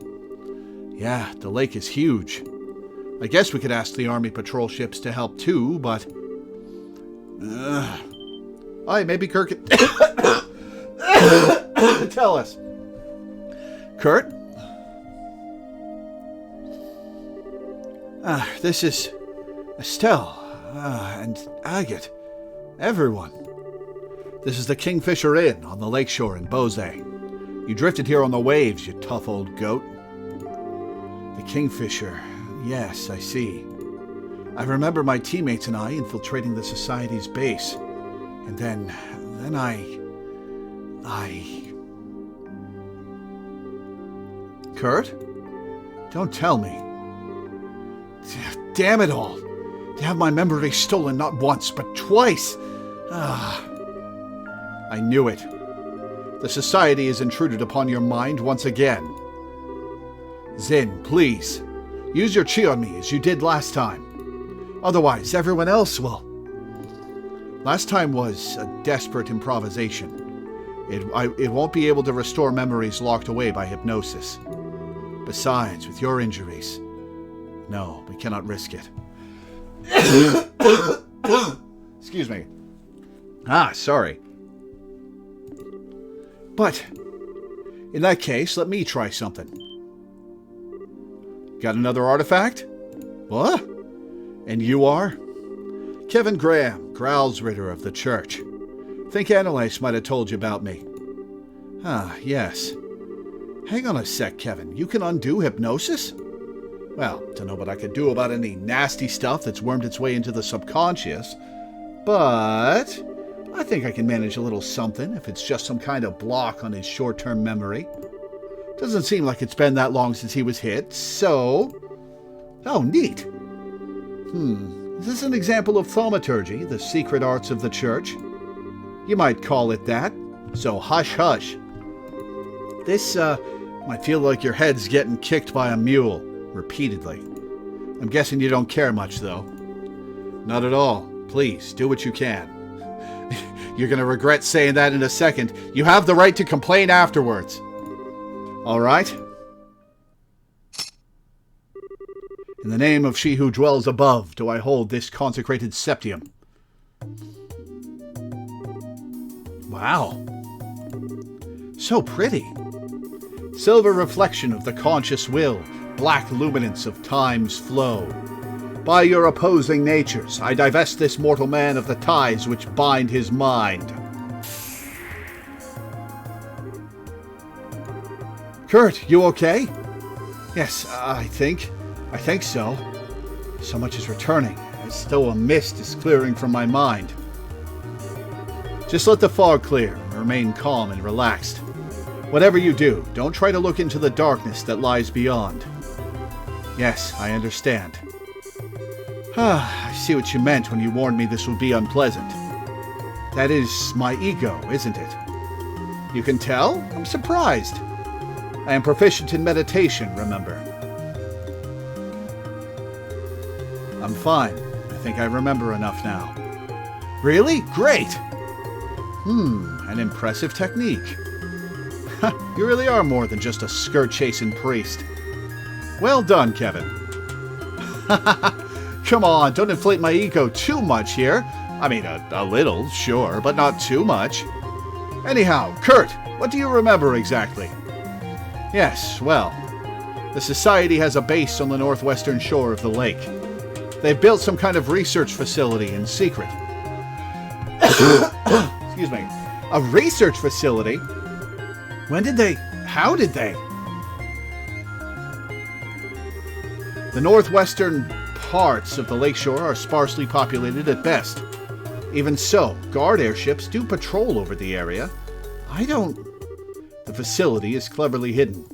Yeah, the lake is huge. I guess we could ask the Army patrol ships to help too, but... maybe Kurt could... Tell us. Kurt? This is... Estelle, and Agate. Everyone. This is the Kingfisher Inn on the lakeshore in Bose. You drifted here on the waves, you tough old goat. The Kingfisher... Yes, I see. I remember my teammates and I infiltrating the Society's base. And then I... Kurt? Don't tell me. Damn it all. To have my memory stolen not once, but twice. I knew it. The Society has intruded upon your mind once again. Zin, please. Use your chi on me as you did last time. Otherwise, everyone else will. Last time was a desperate improvisation. It won't be able to restore memories locked away by hypnosis. Besides, with your injuries... No, we cannot risk it. Excuse me. Sorry. But, in that case, let me try something. Got another artifact? What? And you are? Kevin Graham, Growlsritter of the Church. Think Annalise might have told you about me. Yes. Hang on a sec, Kevin. You can undo hypnosis? Well, don't know what I could do about any nasty stuff that's wormed its way into the subconscious. But I think I can manage a little something if it's just some kind of block on his short-term memory. Doesn't seem like it's been that long since he was hit, so... Oh, neat. Is this an example of thaumaturgy, the secret arts of the Church? You might call it that. So hush, hush. This, might feel like your head's getting kicked by a mule, repeatedly. I'm guessing you don't care much, though. Not at all. Please, do what you can. You're gonna regret saying that in a second. You have the right to complain afterwards. All right? In the name of she who dwells above, do I hold this consecrated septium. Wow. So pretty. Silver reflection of the conscious will, black luminance of time's flow. By your opposing natures, I divest this mortal man of the ties which bind his mind. Kurt, you okay? Yes, I think so. So much is returning, as though a mist is clearing from my mind. Just let the fog clear and remain calm and relaxed. Whatever you do, don't try to look into the darkness that lies beyond. Yes, I understand. I see what you meant when you warned me this would be unpleasant. That is my ego, isn't it? You can tell? I'm surprised. I am proficient in meditation, remember. I'm fine. I think I remember enough now. Really? Great! An impressive technique. You really are more than just a skirt-chasing priest. Well done, Kevin. Come on, don't inflate my ego too much here. I mean, a little, sure, but not too much. Anyhow, Kurt, what do you remember exactly? Yes, well, the Society has a base on the northwestern shore of the lake. They've built some kind of research facility in secret. Excuse me. A research facility? When did they? How did they? The northwestern parts of the lakeshore are sparsely populated at best. Even so, guard airships do patrol over the area. The facility is cleverly hidden.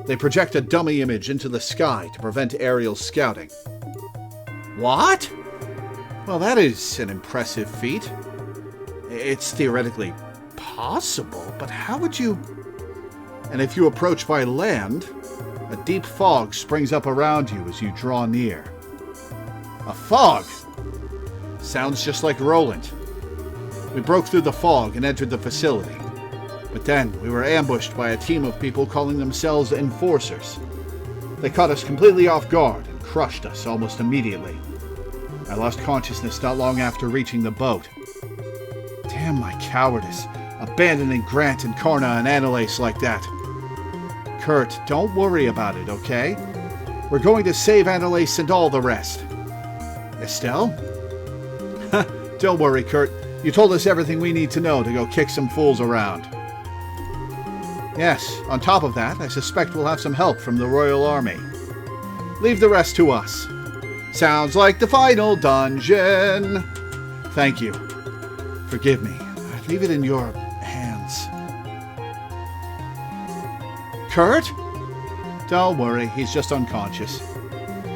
They project a dummy image into the sky to prevent aerial scouting. What? Well, that is an impressive feat. It's theoretically possible, but how would you... And if you approach by land, a deep fog springs up around you as you draw near. A fog? Sounds just like Roland. We broke through the fog and entered the facility. But then we were ambushed by a team of people calling themselves Enforcers. They caught us completely off guard and crushed us almost immediately. I lost consciousness not long after reaching the boat. Damn my cowardice, abandoning Grant and Karna and Annalise like that. Kurt, don't worry about it, okay? We're going to save Annalise and all the rest. Estelle? Don't worry, Kurt. You told us everything we need to know to go kick some fools around. Yes, on top of that, I suspect we'll have some help from the Royal Army. Leave the rest to us. Sounds like the final dungeon. Thank you. Forgive me. I leave it in your hands. Kurt? Don't worry, he's just unconscious.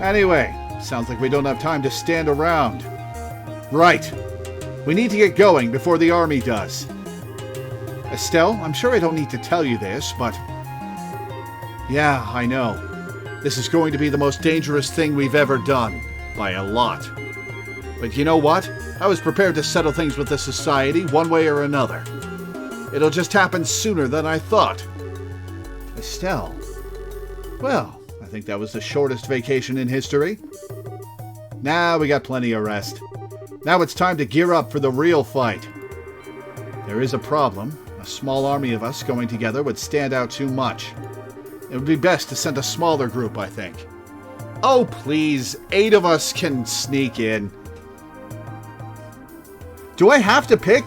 Anyway, sounds like we don't have time to stand around. Right. We need to get going before the army does. Estelle, I'm sure I don't need to tell you this, but... Yeah, I know. This is going to be the most dangerous thing we've ever done. By a lot. But you know what? I was prepared to settle things with the Society one way or another. It'll just happen sooner than I thought. Estelle? Well, I think that was the shortest vacation in history. Nah, we got plenty of rest. Now it's time to gear up for the real fight. There is a problem. A small army of us going together would stand out too much. It would be best to send a smaller group, I think. Oh, please. 8 of us can sneak in. Do I have to pick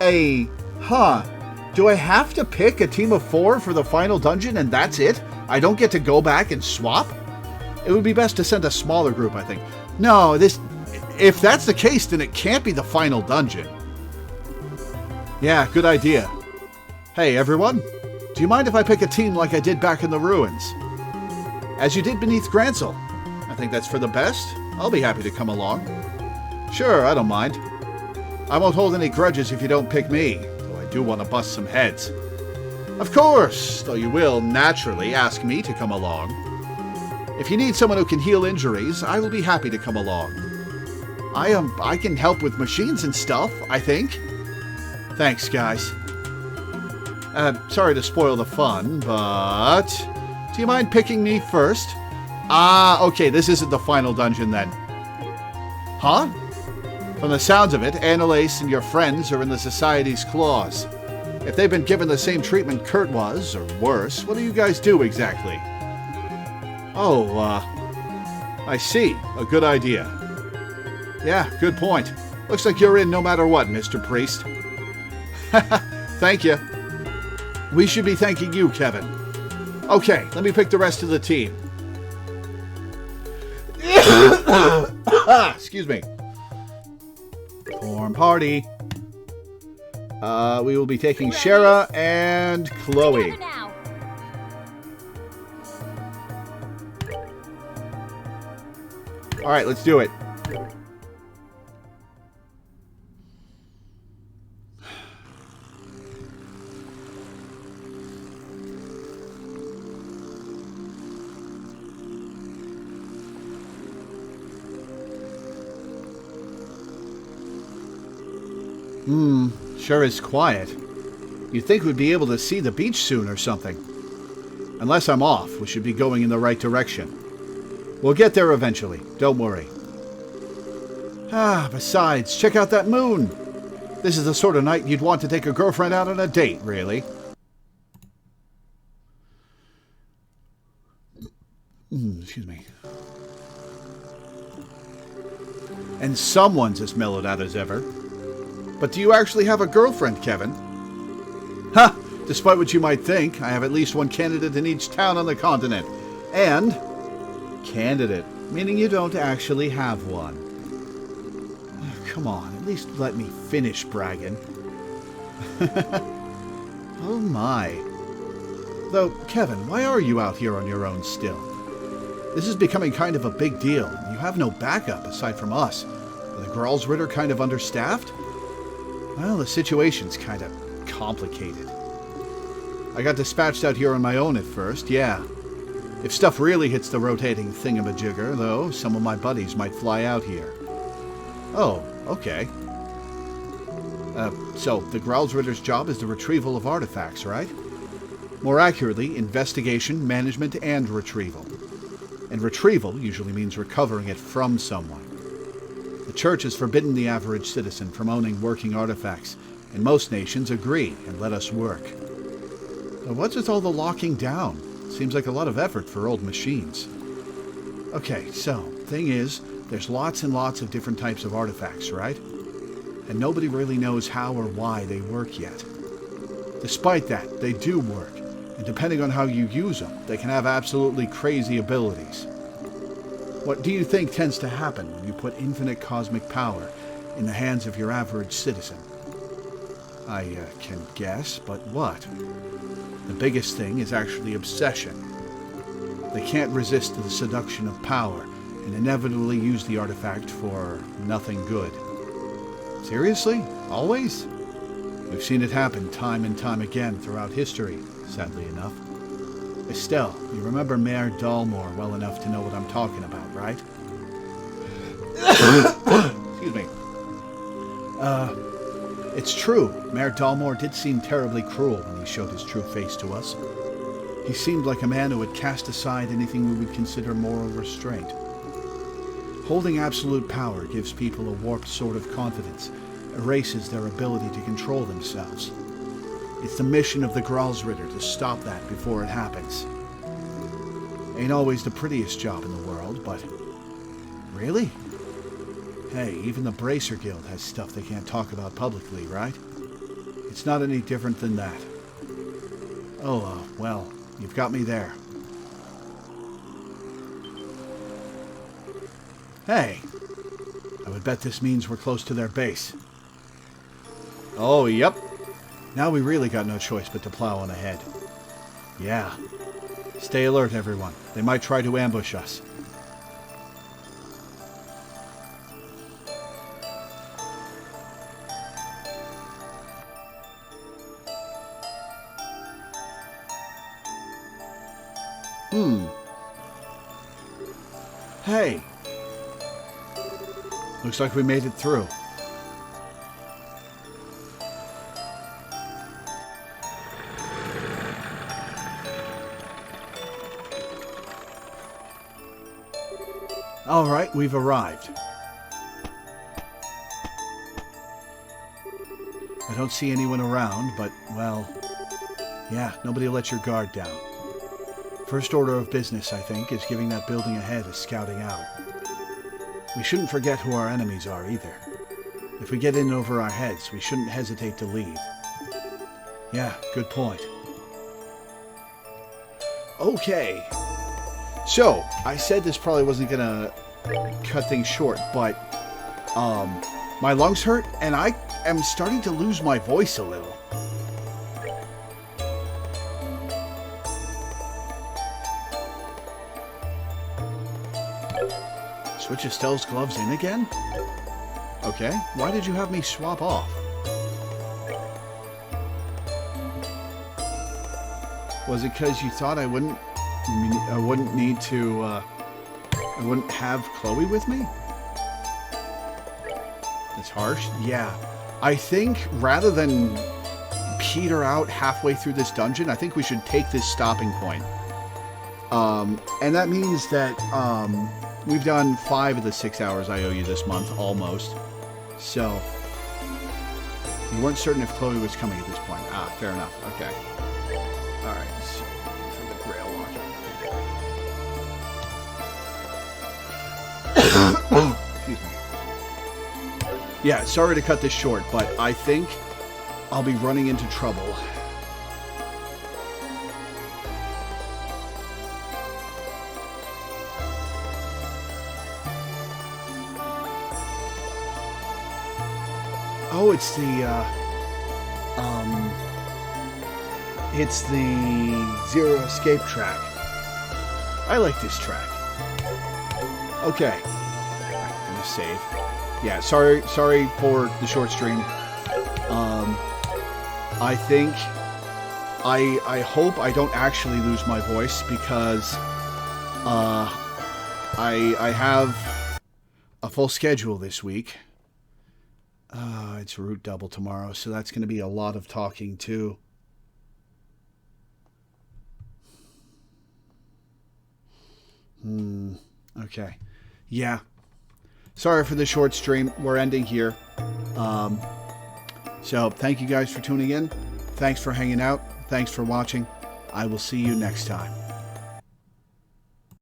Do I have to pick a team of 4 for the final dungeon and that's it? I don't get to go back and swap? It would be best to send a smaller group, I think. No, if that's the case, then it can't be the final dungeon. Yeah, good idea. Hey, everyone. Do you mind if I pick a team like I did back in the ruins? As you did beneath Gransel. I think that's for the best. I'll be happy to come along. Sure, I don't mind. I won't hold any grudges if you don't pick me, though I do want to bust some heads. Of course, though you will, naturally, ask me to come along. If you need someone who can heal injuries, I will be happy to come along. I can help with machines and stuff, I think. Thanks, guys. Sorry to spoil the fun, but... Do you mind picking me first? Okay, this isn't the final dungeon then. Huh? From the sounds of it, Annalise and your friends are in the Society's claws. If they've been given the same treatment Kurt was, or worse, what do you guys do exactly? Oh, I see. A good idea. Yeah, good point. Looks like you're in no matter what, Mr. Priest. Thank you. We should be thanking you, Kevin. Okay, let me pick the rest of the team. Excuse me. Form party. We will be taking Shara and Chloe. Alright, let's do it. Sure is quiet. You'd think we'd be able to see the beach soon or something. Unless I'm off, we should be going in the right direction. We'll get there eventually, don't worry. Besides, check out that moon! This is the sort of night you'd want to take a girlfriend out on a date, really. Excuse me. And someone's as mellowed out as ever. But do you actually have a girlfriend, Kevin? Ha! Despite what you might think, I have at least one candidate in each town on the continent. And... candidate, meaning you don't actually have one. Come on, at least let me finish bragging. Oh my. Though, Kevin, why are you out here on your own still? This is becoming kind of a big deal. You have no backup aside from us. Are the Gralsritter kind of understaffed? Well, the situation's kind of complicated. I got dispatched out here on my own at first, yeah. If stuff really hits the rotating thingamajigger, though, some of my buddies might fly out here. Oh, okay. So the Gralsritter's job is the retrieval of artifacts, right? More accurately, investigation, management, and retrieval. And retrieval usually means recovering it from someone. The Church has forbidden the average citizen from owning working artifacts, and most nations agree and let us work. Now, what's with all the locking down? Seems like a lot of effort for old machines. Okay, so, thing is, there's lots and lots of different types of artifacts, right? And nobody really knows how or why they work yet. Despite that, they do work. And depending on how you use them, they can have absolutely crazy abilities. What do you think tends to happen when you put infinite cosmic power in the hands of your average citizen? I can guess, but what? The biggest thing is actually obsession. They can't resist the seduction of power and inevitably use the artifact for nothing good. Seriously? Always? We've seen it happen time and time again throughout history. Sadly enough. Estelle, you remember Mayor Dalmore well enough to know what I'm talking about, right? Excuse me. It's true. Mayor Dalmore did seem terribly cruel when he showed his true face to us. He seemed like a man who would cast aside anything we would consider moral restraint. Holding absolute power gives people a warped sort of confidence, erases their ability to control themselves. It's the mission of the Gralsritter to stop that before it happens. Ain't always the prettiest job in the world, but... Really? Hey, even the Bracer Guild has stuff they can't talk about publicly, right? It's not any different than that. Oh, well, you've got me there. Hey, I would bet this means we're close to their base. Oh, yep. Now we really got no choice but to plow on ahead. Yeah. Stay alert, everyone. They might try to ambush us. Hey. Looks like we made it through. All right, we've arrived. I don't see anyone around, but, well, yeah, nobody will let your guard down. First order of business, I think, is giving that building ahead a scouting out. We shouldn't forget who our enemies are, either. If we get in over our heads, we shouldn't hesitate to leave. Yeah, good point. Okay. So, I said this probably wasn't gonna cut things short, but my lungs hurt and I am starting to lose my voice a little. Switch Estelle's gloves in again? Okay, why did you have me swap off? Was it because you thought I wouldn't need to, I wouldn't have Chloe with me? That's harsh. Yeah. I think rather than peter out halfway through this dungeon, I think we should take this stopping point. And that means that, we've done 5 of the 6 hours I owe you this month, almost. So, you weren't certain if Chloe was coming at this point. Ah, fair enough. Okay. Alright, so for the Grail Lock. Yeah, sorry to cut this short, but I think I'll be running into trouble. Oh, it's the Zero Escape track. I like this track. Okay. I'm gonna save. Yeah, sorry for the short stream. I think I hope I don't actually lose my voice because I have a full schedule this week. It's root double tomorrow, so that's going to be a lot of talking too. Okay. Yeah. Sorry for the short stream. We're ending here. So thank you guys for tuning in. Thanks for hanging out. Thanks for watching. I will see you next time.